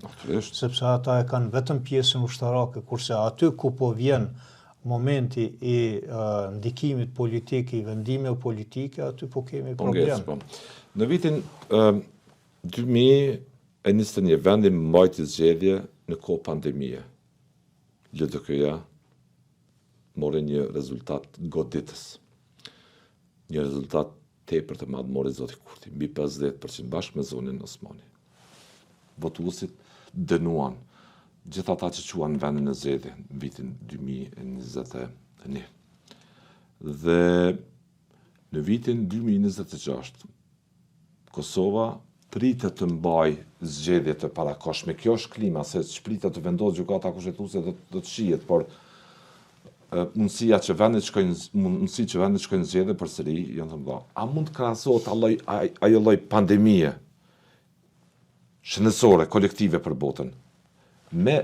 Sepse ata e kanë vetëm pjesën ushtarake, kurse aty ku po vjen momenti i ndikimit politik, i vendimeve politike, aty po kemi problem. Në vitin 2021 vendi mbajti zgjedhje në kohë pandemie. LDK-ja mori një rezultat goditës. Një rezultat tepër të madh mori Zoti Kurti, mbi 50% bashkë me Zonin Osmani. Votuesit dënuan gjithë ata që quan vendin në zgjedhje në vitin 2021. Dhe në vitin 2026 Kosova pritet të mbaj zgjedhje të parakoshme. Kjo është klima, se shpritet të vendosë gjykata kushtetuese do të shihet, por mundësia që vendet shkojnë zgjedhje përsëri janë të mëdha. A mund të krahasohet ajo lloj pandemie shëndetësore kolektive për botën me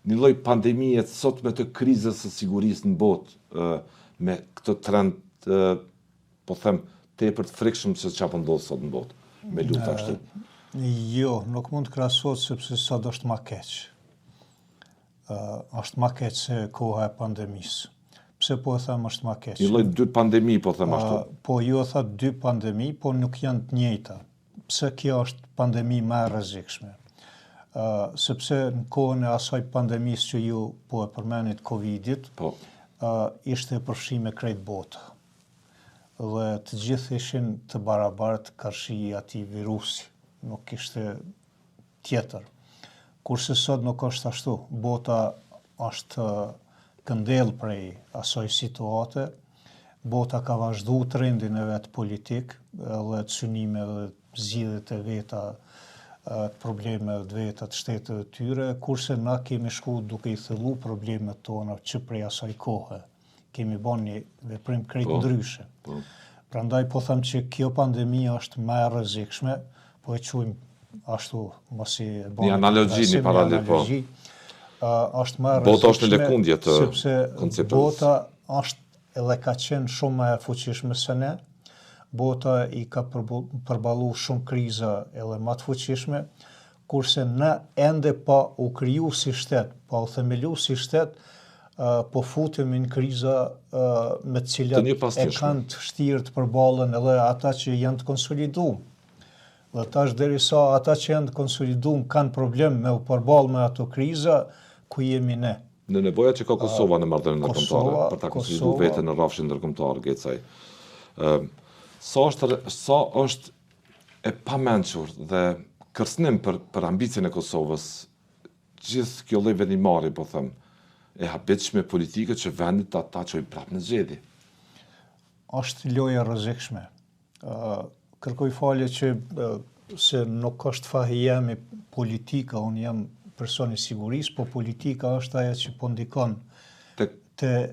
një lloj pandemie sot me të krizës së sigurisë në botë, me këtë trend po them tepër të frikshëm se çfarë ndodh sot në botë? Me luft ashtu? Jo, nuk mund të krahasohet sepse sot është më keq. Është më keq se koha e pandemisë. Pse po e them është më keq? Një lloj dy pandemi po them ashtu. Po ju e tha dy pandemi, po nuk janë të njëjta. Pse kjo është pandemi më e rrezikshme? Sepse në kohën e asaj pandemisë që ju po e përmenit Covidit, ishte e përfshirë me krejt botë. Dhe të gjithë ishin të barabartë karshi i atij virusi, nuk ishte tjetër. Kurse sot nuk është ashtu, bota është këndell prej asaj situate, bota ka vazhdu trendin e vetë politik, dhe të synimeve dhe zgjidhjet e veta, problemeve të veta të shteteve të tyre, kurse na kemi shku duke i thellu problemet tona që prej asaj kohe. Kemi bën një veprim krejt ndryshe. Prandaj po them që kjo pandemi është më e rrezikshme, po e quajmë ashtu, mos i bën një analogji, një paralel, po. Është më e rrezikshme. Bota është në lëkundje të sepse bota është edhe ka qenë shumë më e fuqishme se ne. Bota i ka përballu shumë kriza edhe më të fuqishme, kurse ne ende pa u kriju si shtet, pa u themelu si shtet, po futemi në kriza me të cilat e kanë të vështirë të përballen edhe ata që janë të konsoliduar. Dhe tash derisa ata që janë të konsoliduar kanë problem me u përballë me ato kriza, ku jemi ne? Në nevoja që ka Kosova në marrëdhënien ndërkombëtare për ta konsoliduar veten në rrafshin ndërkombëtar, Gecaj. Sa është e pamençur dhe kërcënim për ambicien e Kosovës gjithë kjo lloj vendimari, po them, e habitshme politike që vendit ta çojë prapë në zgjedhje. Është lojë e rrezikshme. Kërkoj falje që se nuk është fahi jemi politika, unë jam person i sigurisë, po politika është ajo që po ndikon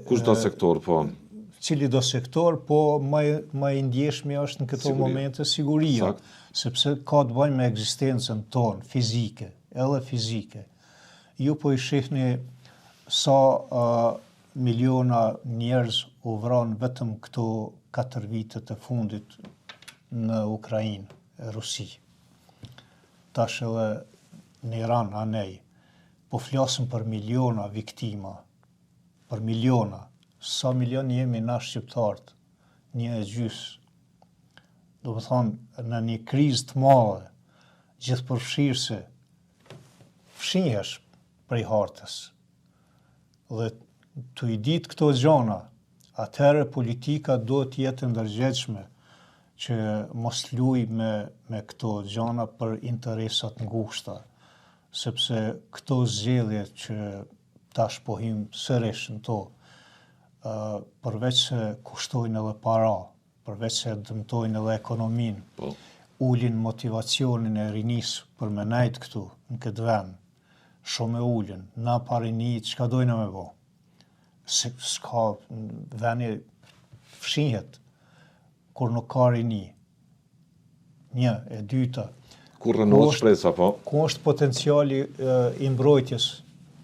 Kushdo sektor, po. Cili do sektor, po më i ndjeshmi është në këto momente siguria, sepse ka të bëjë me ekzistencën tonë, fizike, edhe fizike. Ju po i shihni sa miliona njerëz u vranë vetëm këto 4 vitet e fundit në Ukrainë, Rusi. Tash edhe në Iran, anej, po flasim për miliona viktima, për miliona. Sa milion jemi na shqiptarët? 1,5. Do të thonë, në një krizë të madhe, gjithëpërfshirëse, fshihesh prej hartës. Dhe të i ditë këto gjona, atëherë politika do të jetë ndërgjegjshme që mos luaj me këto gjona për interesat ngushta, sepse këto zgjedhje që tash po hym sërish në to, përveç se kushtojnë edhe para, përveç se dëmtojnë edhe ekonominë, ulin motivacionin e rinisë për me nejt këtu, në këtë vend, shumë e ulin, na pa rini, çka dojnë me bo? S'ka veni fshihet, kur nuk ka rini. Një, e dyta. Kur rënohet shpresa, po? Ku është potenciali i mbrojtjes,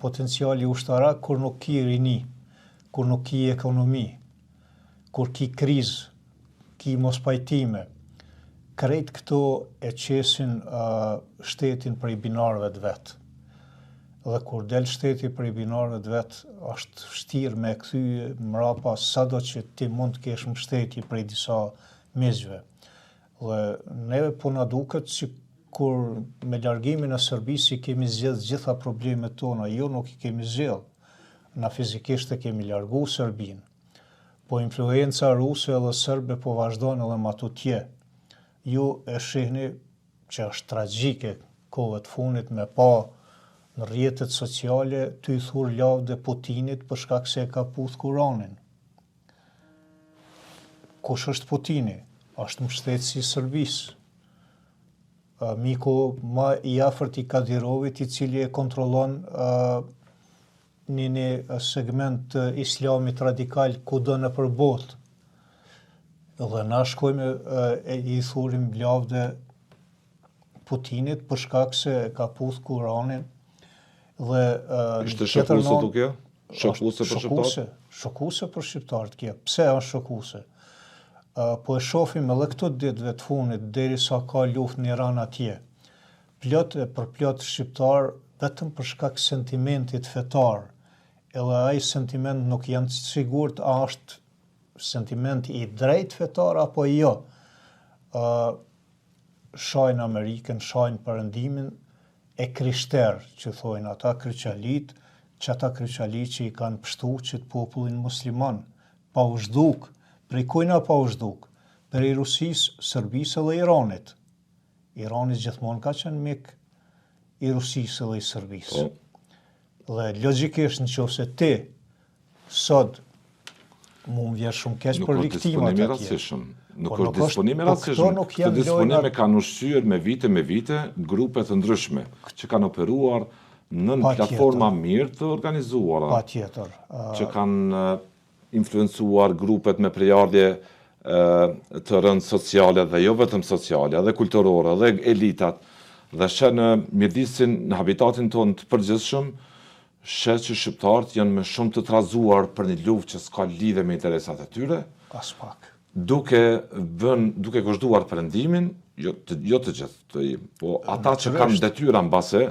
potenciali ushtarak, kur nuk ki rini, kur nuk ki ekonomi, kur ki krizë, ki mos pajtime. Krejt këto e qesin shtetin prej binarëve të vetë. Dhe kur del shteti prej binarëve të vetë, është vështirë me kthy mrapa sado që ti mund të kesh mbështetje prej disa mizhve. Dhe neve po na duket si kur me largimin e Serbisë kemi zgjedh gjitha problemet tona, jo nuk i kemi zgjedh. Na fizikisht e kemi largu Serbinë. Po influenca ruse edhe serbe po vazhdojnë edhe ma tutje. Ju e shihni që është tragjike kohëve të fundit me pa në rrjetet sociale të i thur lavde Putinit për shkak se e ka puth Kuranin. Kush është Putini? Është mbështetësi i Serbisë. Miku më i afërt i Kadirovit, i cili e kontrollon një segment islamit radikal kudo në përbot. Dhe na shkojmë i thurim lavde Putinit për shkak se ka puth Kuranin. Dhe ishte shokuse tuk kjo? Shokuse për shqiptarët? Shokuse për shqiptarët kjo. Pse është shokuse? Po e shohim edhe këto ditëve të fundit derisa ka luftë në Iran atje. Për plot shqiptar vetëm për shkak sentimentit fetar. Edhe ai sentiment nuk janë të sigurt a është sentiment i drejt fetar apo jo. Shajnë Amerikën, shajnë Perëndimin e krishter, që thojnë ata kryqalit, që ata kryqalit që i kanë pështu qëtë popullin musliman, pa u zhduk, prej kujna pa u zhduk, prej Rusisë, Serbisë dhe Iranit. Iranit gjithmonë ka qenë mik i Rusisë dhe i Serbisë. Dhe logjikisht në qofse ti, sot, mu më vjen shumë keq për viktimat atje. Nuk është disponim e rastishëm. Këto disponime kanë ushqyer me vite grupe të ndryshme që kanë operuar në platforma mirë të organizuara. Patjetër. Që kanë influencuar grupet me prejardhje të rënd sociale dhe jo vetëm sociale, dhe kulturore, dhe elitat, dhe shë në mjedisin në habitatin tonë të përgjithshëm, shë që shqiptarët janë me shumë të trazuar për një luftë që s'ka lidhe me interesat e tyre. As pak. Duke kushtuar Perëndimin, jo të gjithë, po ata që kanë detyra mbase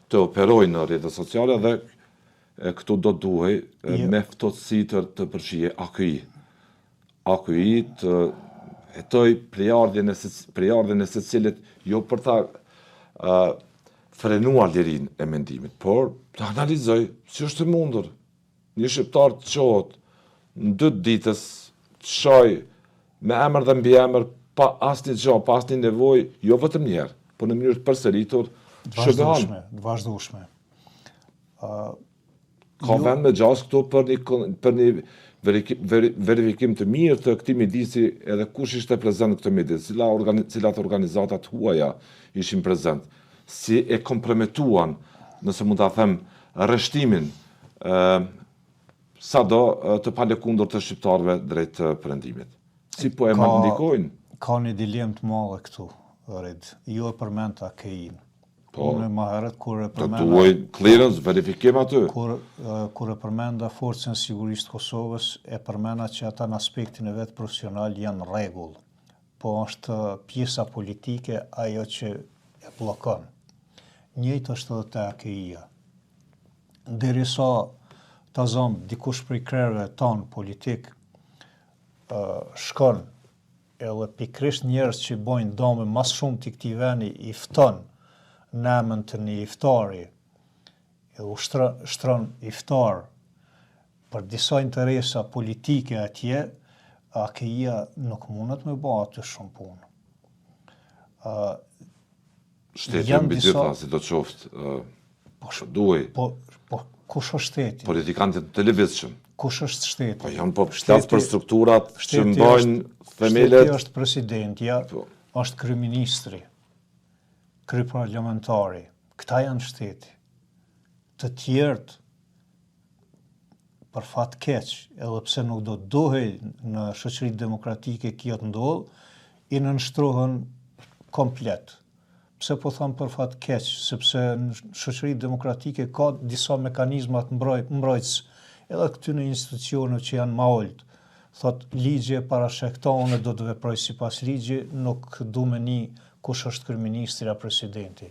të operojnë në rrjetet sociale dhe këtu do duhej me ftohtësi të përfshije AKI. AKI të hetoj prejardhjen e secilit jo për ta frenuar lirinë e mendimit, por të analizoj si është e mundur. Një shqiptar të qohet në 2 ditës të shoj me emër dhe mbi emër, pa asnjë gjë, pa asnjë nevojë, jo vetëm një herë, por në mënyrë të përsëritur, vazhdueshme. Ka vend me gjas këto për një verifikim të mirë të këtij midisi, edhe kush ishte prezent në këtë midis, cilat organizatat huaja ishin prezent, si e komprometuan, nëse mund ta them, rreshtimin sado të palëkundur të shqiptarëve drejt perëndimit. Si po e ndikojnë? Ka një dilemë të madhe këtu, Red. Jo e përmend AKI-n. Po, unë më herët kur e të përmenda duaj clearance, verifikim aty. Kur e përmenda Forcën Sigurisë të Kosovës, e përmenda që ata në aspektin e vet profesional janë rregull. Po është pjesa politike ajo që e bllokon. Njëjtë është edhe te AKI-ja. Derisa ta zëm dikush prej krerëve tanë politik shkon edhe pikrisht njerëz që bojnë dome mas shumë të këtij vendi i fton në emën të një iftari, edhe u shtron iftar për disa interesa politike atje, AKI-ja nuk mundet me bë aty shumë punë. Shteti mbi gjitha, si do të qoftë, duaj. Po, kush është shteti? Politikanët të lëvizshëm. Kush është shteti? Po janë po flas për strukturat që mbajnë themelet. Shteti është presidentja, është kryeministri, kryeparlamentari. Këta janë shteti. Të tjerët për fat keq, edhe pse nuk do të duhej në shoqëritë demokratike kjo të ndodhë, i nënshtrohen komplet. Pse po them për fat keq, sepse në shoqëritë demokratike ka disa mekanizma të mbrojtës, edhe këtyre institucioneve që janë më ulët. Thot ligji e parashekton, unë do të veproj sipas ligjit, nuk du me një kush është kryeministri apo presidenti.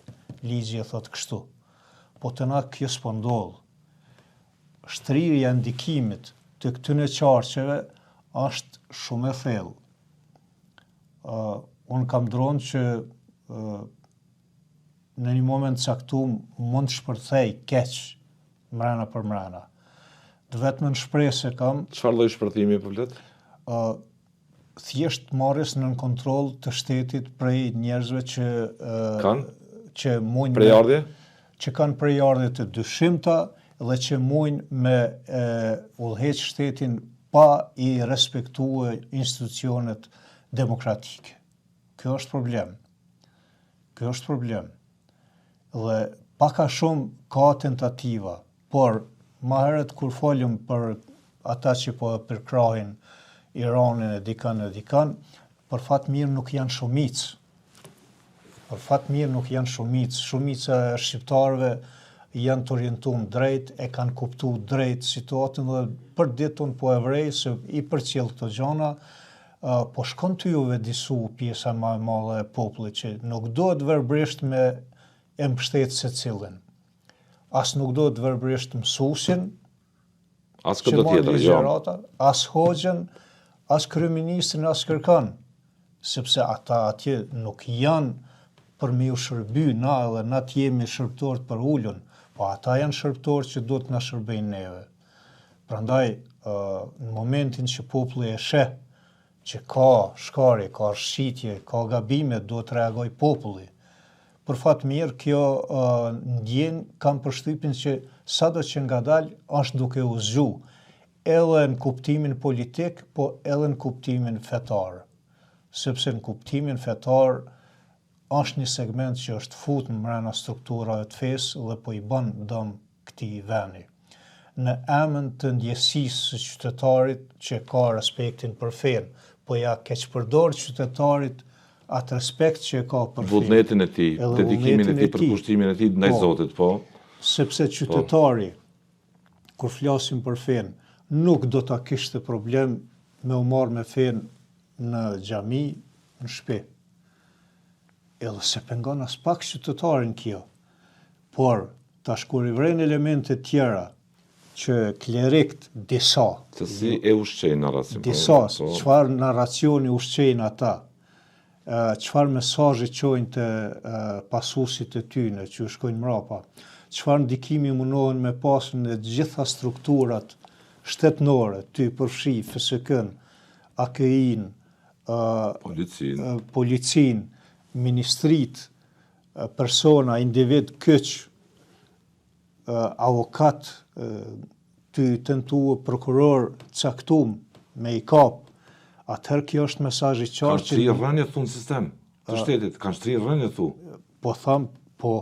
Ligji e thot kështu. Po të na kjo s'po ndodh. Shtrirja e ndikimit të këtyre qarqeve është shumë e thellë. Unë kam dronë që në një moment caktuar mund të shpërthej keq mrena për mrena. Vetëm në shpresë kam. Çfarë lloj shpërthimi po flet? Thjesht marrjes nën kontroll të shtetit prej njerëzve që që mund prejardhje, që kanë prejardhje të dyshimta dhe që mund me udhëheq shtetin pa i respektuar institucionet demokratike. Kjo është problem. Kjo është problem. Dhe pak a shumë ka tentativa, por më herët kur folëm për ata që po përkrahin Iranin e dikan, për fat mirë nuk janë shumicë. Për fat mirë nuk janë shumicë. Shumica e shqiptarëve janë të orientuar drejt, e kanë kuptuar drejt situatën dhe për ditën po e vrej se i përcjell këto gjëra, po shkon ty juve disu pjesa më e madhe e popullit që nuk duhet verbrisht me e mbështet secilin. As nuk do të verbrisht mësuesin, as këtë tjetër, jo. As hoxhën, as kryeministrin, as kërkon, sepse ata atje nuk janë për me u shërby na edhe na të jemi shërbëtorë për ulën, po ata janë shërbëtorë që do të na shërbejnë neve. Prandaj, në momentin që populli e sheh që ka shkari, ka rshitje, ka gabime, do të reagoj populli. Për fat mirë, kjo ndjen kam përshtypjen që sado që ngadalë është duke u zgju, edhe në kuptimin politik, po edhe në kuptimin fetar. Sepse në kuptimin fetar është një segment që është futur mbrana strukturave të fesë dhe po i bën dëm këtij vendi. Në emën të ndjesisë së qytetarit që ka respektin për fenë, po ja keqpërdor qytetarit atë respekt që e ka për vullnetin e tij, dedikimin e tij, përkushtimin e tij ndaj Zotit, po. Sepse qytetari, kur flasim për fenë, nuk do ta kishte problem me u marrë me fenë në xhami, në shtëpi. Edhe se pengon as pak qytetarin kjo. Por tash kur i vren elemente tjera që klerikt disa, se si e ushqejnë narracion. Disa, çfarë narracioni ushqejnë ata, çfarë mesazhi çojnë të pasuesit e tyre që shkojnë mrapa, çfarë ndikimi mundohen me pas në të gjitha strukturat shtetënore, ty përfshi FSK-n, AKI-n, policin, ministrit, persona, individ kyç, avokat ty tentu prokuror caktum me i kap, atëherë kjo është mesazh i qartë Kanë shtrirë rënje thu në sistem të shtetit, kanë shtrirë rënje thu. po tham, po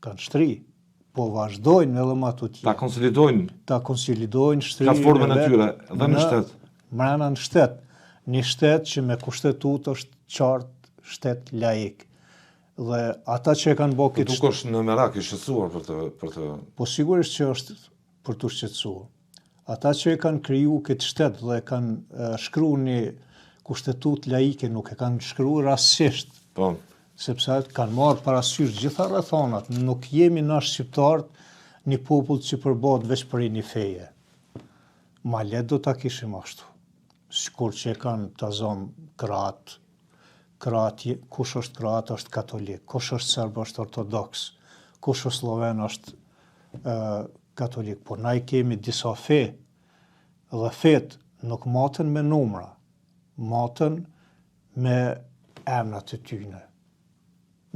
kanë shtri, po vazhdojnë edhe më tutje. Ta konsolidojnë shtrimin platformën e tyre dhe në shtet. Mrena në shtet. Një shtet që me kushtetut është qartë shtet laik. Dhe ata që e kanë bërë këtë shtet... Tuk është në merak i shqetësuar për të... Po sigurisht që është për të shqetësuar. Ata që e kanë kriju këtë shtet dhe kanë shkru një kushtetut laike, nuk e kanë shkru rastësisht. Po. Sepse kanë marrë parasysh gjitha rrethonat, nuk jemi na shqiptarët një popull që përbohet veç për një feje. Ma le do ta kishim ashtu. Sikur që e kanë ta zonë Kroat, kush është Kroat është katolik, kush është serb është ortodoks, kush është sloven është katolik. Po na i kemi disa fe, dhe fet nuk maten me numra, maten me emrat e tyne.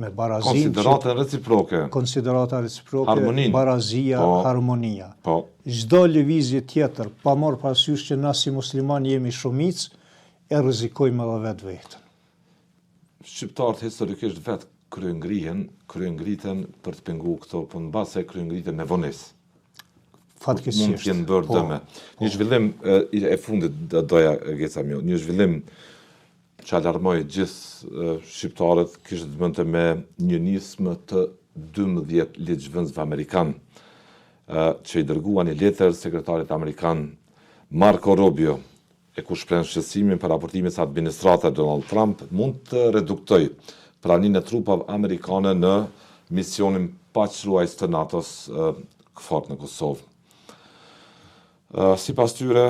Me barazin, konsiderata reciproke, harmonin, barazia, harmonia. Po. Çdo lëvizje tjetër, pa marrë parasysh që na si musliman jemi shumicë, e rrezikojmë edhe vetë vetën. Shqiptarët historikisht vetë kryengritën për të pengu këto, po në base kryengritën me vonesë. Fatkeqësisht. Mund të jenë bërë dëme. Një zhvillim e fundit doja Geca Mjo, një zhvillim që alarmoj gjithë shqiptarët kishtë të bënte me një nismë të 12 ligjvëndsve Amerikan, që i dërguan një letër sekretarit Amerikan Marco Rubio, e ku shprehën shqetësimin për raportimin se administrata Donald Trump mund të reduktoj praninë e trupave amerikane në misionin paqërues të NATO-s KFOR në Kosovë. Sipas tyre,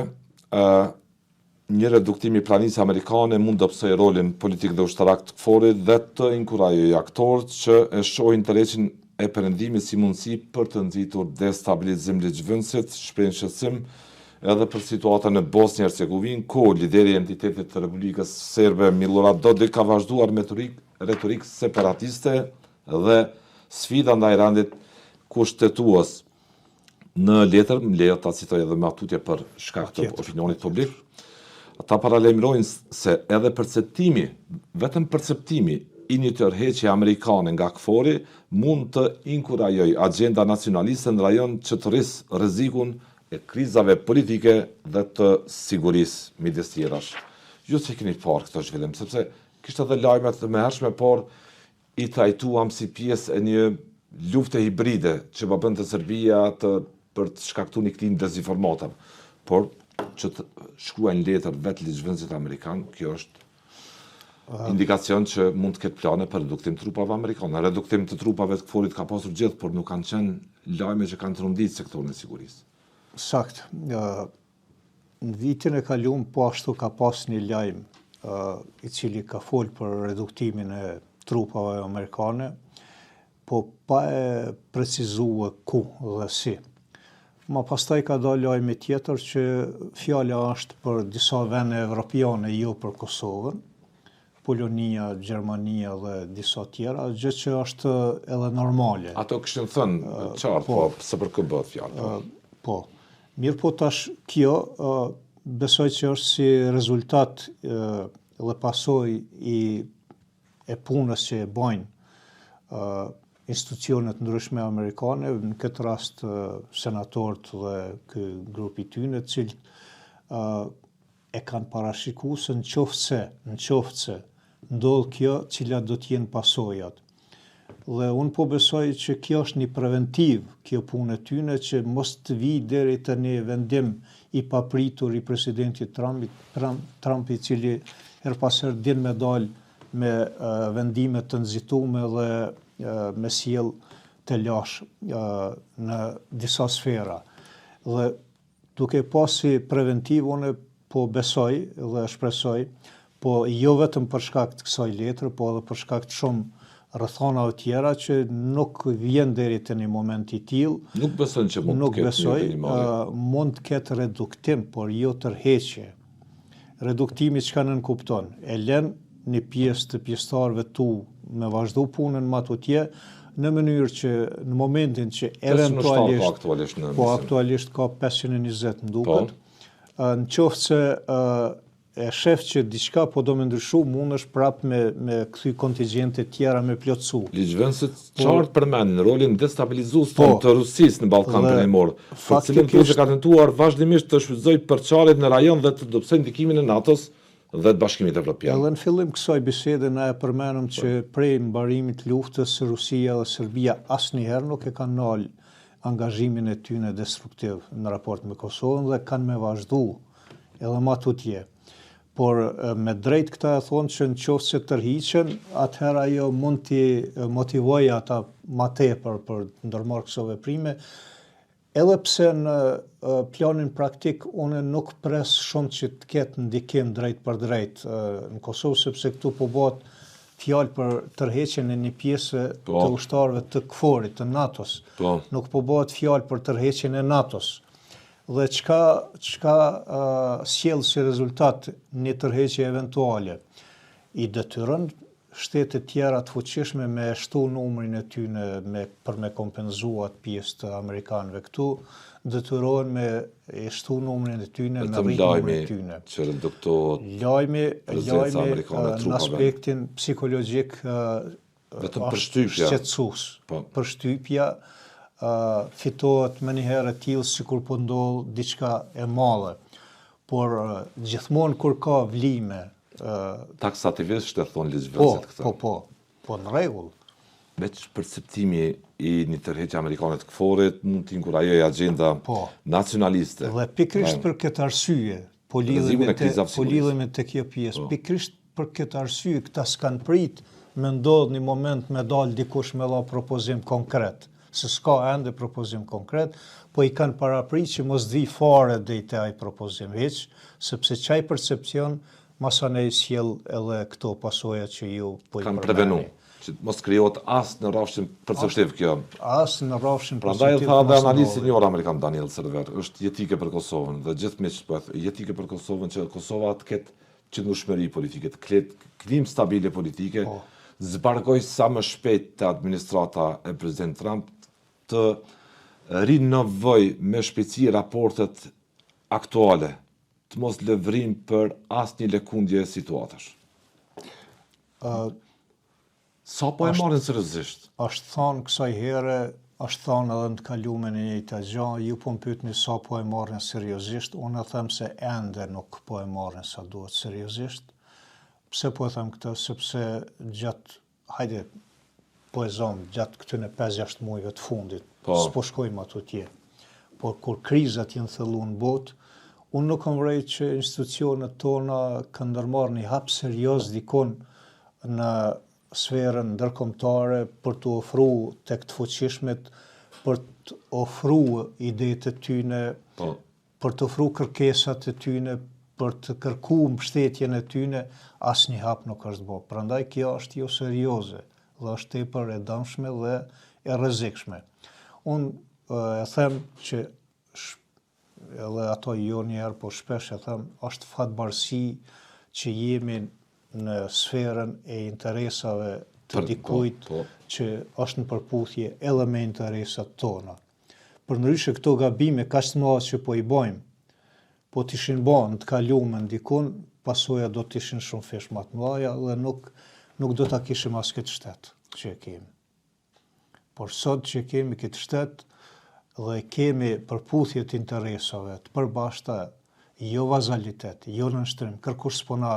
një reduktim i pranisë amerikane mund të psojë rolin politik dhe ushtarak të KFOR-it dhe të inkurajojë aktorët që e shohin tërheqjen e perëndimit si mundësi për të nxitur destabilizim ligjvëndësit, shprehin shqetësim edhe për situatën në Bosnjë Hercegovinë, ku lideri i entitetit të Republikës Serbe Milorad Dodik ka vazhduar me retorik separatiste dhe sfida ndaj rendit kushtetues. Në letër, më lejo ta citoj edhe me atutje për shkak të opinionit publik, ata paralajmërojnë se edhe perceptimi, vetëm perceptimi i një tërheqje amerikane nga KFOR-i mund të inkurajojë agjenda nacionaliste në rajon që të rrisë rrezikun e krizave politike dhe të sigurisë midis tjerash. Ju se keni parë këtë zhvillim, sepse kishte edhe lajme të mëhershme, por i trajtuam si pjesë e një lufte hibride që po bënte Serbia për të shkaktuar një klim dezinformativ. Por që të shkruajnë letër vetë ligjvëndësit amerikan, kjo është indikacion që mund të ketë plane për reduktim të trupave amerikane. Reduktim të trupave të KFOR-it ka pasur gjithë, por nuk kanë qenë lajme që kanë trondit sektorin e sigurisë. Sakt. Në vitin e kaluar po ashtu ka pas një lajm i cili ka fol për reduktimin e trupave amerikane, po pa e precizuar ku dhe si. Ma pastaj ka dalë lajmi tjetër që fjala është për disa vende evropiane, jo për Kosovën, Polonia, Gjermania dhe disa tjera, gjë që është edhe normale. Ato kishin thënë qartë, po se për kë bëhet fjalë. Po. Mirë po tash kjo besoj që është si rezultat dhe pasojë e punës që e bajnë institucionet ndryshme amerikane, në këtë rast senatorët dhe ky grupi tyne, të cilët e kanë parashikuar se në qoftë se ndodh kjo, cilat do të jenë pasojat. Dhe unë po besoj që kjo është një preventiv, kjo punë e tyne, që mos të vi deri te një vendim i papritur i presidentit Trump, i cili her pas her din me dal me vendime të nxitume dhe me sjell të lash në disa sfera. Dhe duke pasi preventiv, unë po besoj dhe shpresoj, po jo vetëm për shkak të kësaj letre, po edhe për shkak të shumë rrethonave tjera që nuk vjen deri te një moment i tillë. Nuk besoj që mund të ketë mund të ketë reduktim, por jo tërheqje. Reduktimi çka nënkupton? E lën një pjesë të pjesëtarëve tu me vazhdu punën më atutje në mënyrë që në momentin që aktualisht ka 520 në duket, në qoftë se e shef që diçka po do me ndryshu, mund është prap me këthy kontingjente tjera me plotësu. Ligjvënësit qartë përmendin rolin destabilizues të Rusisë në Ballkan Perëndimor, për cilën Turqia ka tentuar vazhdimisht të shfrytëzojë përçarjet në rajon dhe të dobësojë ndikimin e NATO-s dhe të Bashkimit Evropian. Edhe në fillim kësaj bisede na e përmenëm që prej mbarimit luftës Rusia dhe Serbia asnjëherë nuk e kanë nal angazhimin e tyre destruktiv në raport me Kosovën dhe kanë me vazhdu edhe ma tutje. Por me drejt këta e thonë që në qoftë se tërhiqen, atëherë ajo mund t'i motivoj ata ma tepër për ndërmarrë këso veprime, edhe pse në planin praktik unë nuk pres shumë që të ketë ndikim drejt për drejt në Kosovë, sepse këtu po bëhet fjalë për tërheqjen e një pjesë të ushtarëve të KFOR-it, të NATO-s. Nuk po bëhet fjalë për tërheqjen e NATO-s. Dhe çka sjell si rezultat një tërheqje eventuale, i detyron shtetet tjera të fuqishme me shtu numrin e tyre për me kompenzuar pjesë të amerikanëve këtu, detyrohen me shtu numrin e tyre me rrit numrin e tyre. Që reduktohet lajmi në aspektin psikologjik është shqetësues. Përshtypja fitohet më njëherë e tillë sikur po ndodh diçka e madhe. Por gjithmonë kur ka vlime taksativisht e thon ligjvënësit këtë. Po në rregull. Veç perceptimi i një tërheqje amerikane të KFOR-it mund të inkurajojë agenda nacionaliste. Dhe pikërisht për këtë arsye, po lidhemi me të kjo pjesë, pikërisht për këtë arsye këta s'kan prit me ndodh një moment me dal dikush me dha propozim konkret. Se s'ka ende propozim konkret, po i kanë paraprit që mos vi fare drejt ai propozim hiç, sepse çaj percepcion masanej sjell edhe këto pasoja që ju po i kanë prevenu, që mos krijohet as në rrafshin perceptiv kjo. As në rrafshin perceptiv. Prandaj tha dhe analisti një amerikan Daniel Server, është jetike për Kosovën dhe gjithë miqtë po thonë, jetike për Kosovën që Kosova të ketë qëndrueshmëri politike, të ketë klim stabile politike, zbargoj sa më shpejt të administrata e president Trump të rinovoj me shpejtësi raportet aktuale, të mos lëvrim për asnjë lëkundje situatash. Sa po e marrin seriozisht? Është thonë kësaj here, është thonë edhe në të kalumen e njëjta gjë, ju po më pyetni sa po e marrin seriozisht, unë them se ende nuk po e marrin sa duhet seriozisht. Pse po e them këtë? Sepse gjatë gjatë këtyne 5-6 muajve të fundit, s'po shkojmë ato tje. Por kur krizat janë thellu në botë, unë nuk kam vrej që institucionet tona kanë ndërmarrë një hap serioz dikon në sferën ndërkombëtare për të ofruar tek të fuqishmet, për të ofruar idetë e tyre, për të ofruar kërkesat e tyre, për të kërkuar mbështetjen e tyre, asnjë hap nuk është bërë. Prandaj kjo është jo serioze dhe është tepër e dëmshme dhe e rrezikshme. Unë e them që edhe ato jo njerë, po shpesh e them, është fatbarësi që jemi në sferën e interesave të dikujt që është në përputhje edhe me interesat tona. Përndryshe këto gabime kaq të mëdha që po i bëjmë, po t'ishin bën të kalumen dikun, pasoja do t'ishin shumë fish më të mëdha dhe nuk do ta kishim as këtë shtet që e kemi. Por sot që kemi këtë shtet dhe kemi përputhje të interesave të përbashkëta, jo vazalitet, jo nënshtrim, kërkush s'po na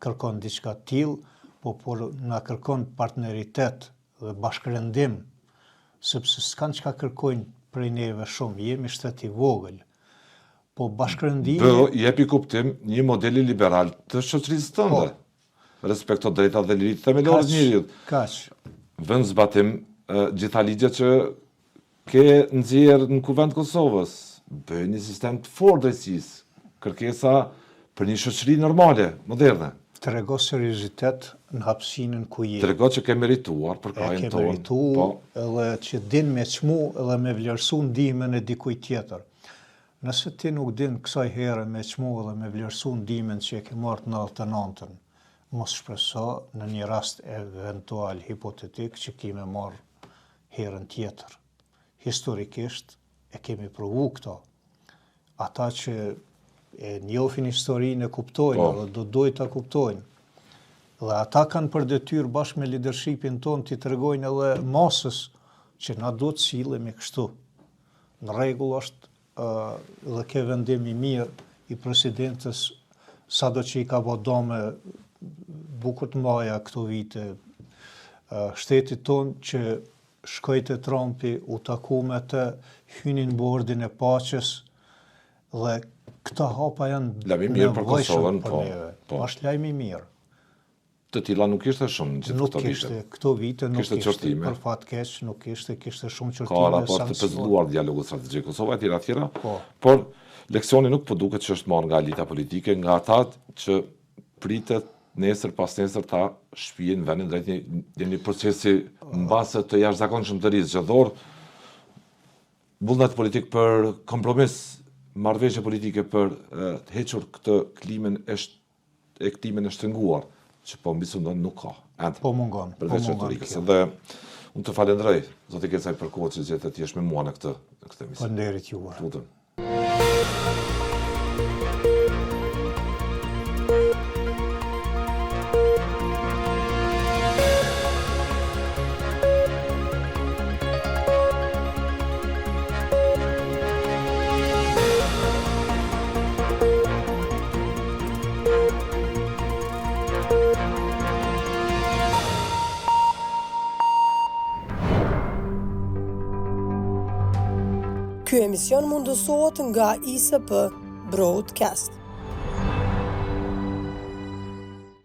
kërkon diçka të tillë, por na kërkon partneritet dhe bashkërendim, sepse s'kan çka kërkojnë prej neve shumë, jemi shtet i vogël. Po bashkërendimi jepi kuptim një modeli liberal të shoqërisë tënde. Respekto drejtat dhe liritë themelore të njerëzit. Kaq. Vend zbatim gjitha ligjet që ke nxjerrë në Kuvend të Kosovës. Bëj një sistem të fortë drejtësisë. Kërkesa për një shoqëri normale, moderne. Trego seriozitet në hapësinën ku je. Trego që ke merituar për krajin tonë. Ke merituar edhe që din me çmu edhe me vlerësu ndihmën e dikujt tjetër. Nëse ti nuk din kësaj herë me çmu edhe me vlerësu ndihmën që e ke marrë në 99-ën, mos shpreso në një rast eventual hipotetik që ki me marrë herën tjetër. Historikisht e kemi provu këto. Ata që e njohin historinë e kuptojnë dhe do dojnë ta kuptojnë. Dhe ata kanë për detyrë bashkë me leadershipin tonë t'i tregojnë edhe masës që na do të sillemi kështu. Në rregull është dhe ke vendim i mirë i presidentës, sado që i ka bë dome bukur të mbaja këto vite, shtetit tonë që shkoi te Trumpi, u taku me të, hynin bordin e paqes dhe këta hapa janë Lajmi mirë për Kosovën, po. Është lajm i mirë. Të tilla nuk ishte shumë gjithë Nuk këto vite. ishte këto vite, nuk Kishte ishte, qortime. për fat keq, nuk ishte, kishte shumë Ka qortime. raport të pezulluar dialogu strategjik Kosova e tjera, Po. por leksioni nuk po duket që është marrë nga elita politike, nga ata që pritet nesër pas nesër ta shpijen vendin drejt një procesi mbase të jashtëzakonshëm të ri zgjedhor, vullnet politik për kompromis, marrëveshje politike për të hequr këtë klimën e klimën e shtrënguar, që po mbi sundon nuk ka. Po mungon. Përveç retorikës. Dhe unë të falenderoj, zoti Kecaj, për kohën që gjetë të jesh me mua në këtë emision. Faleminderit juve. Lutem. Ky emision mundësohet nga ISP Broadcast.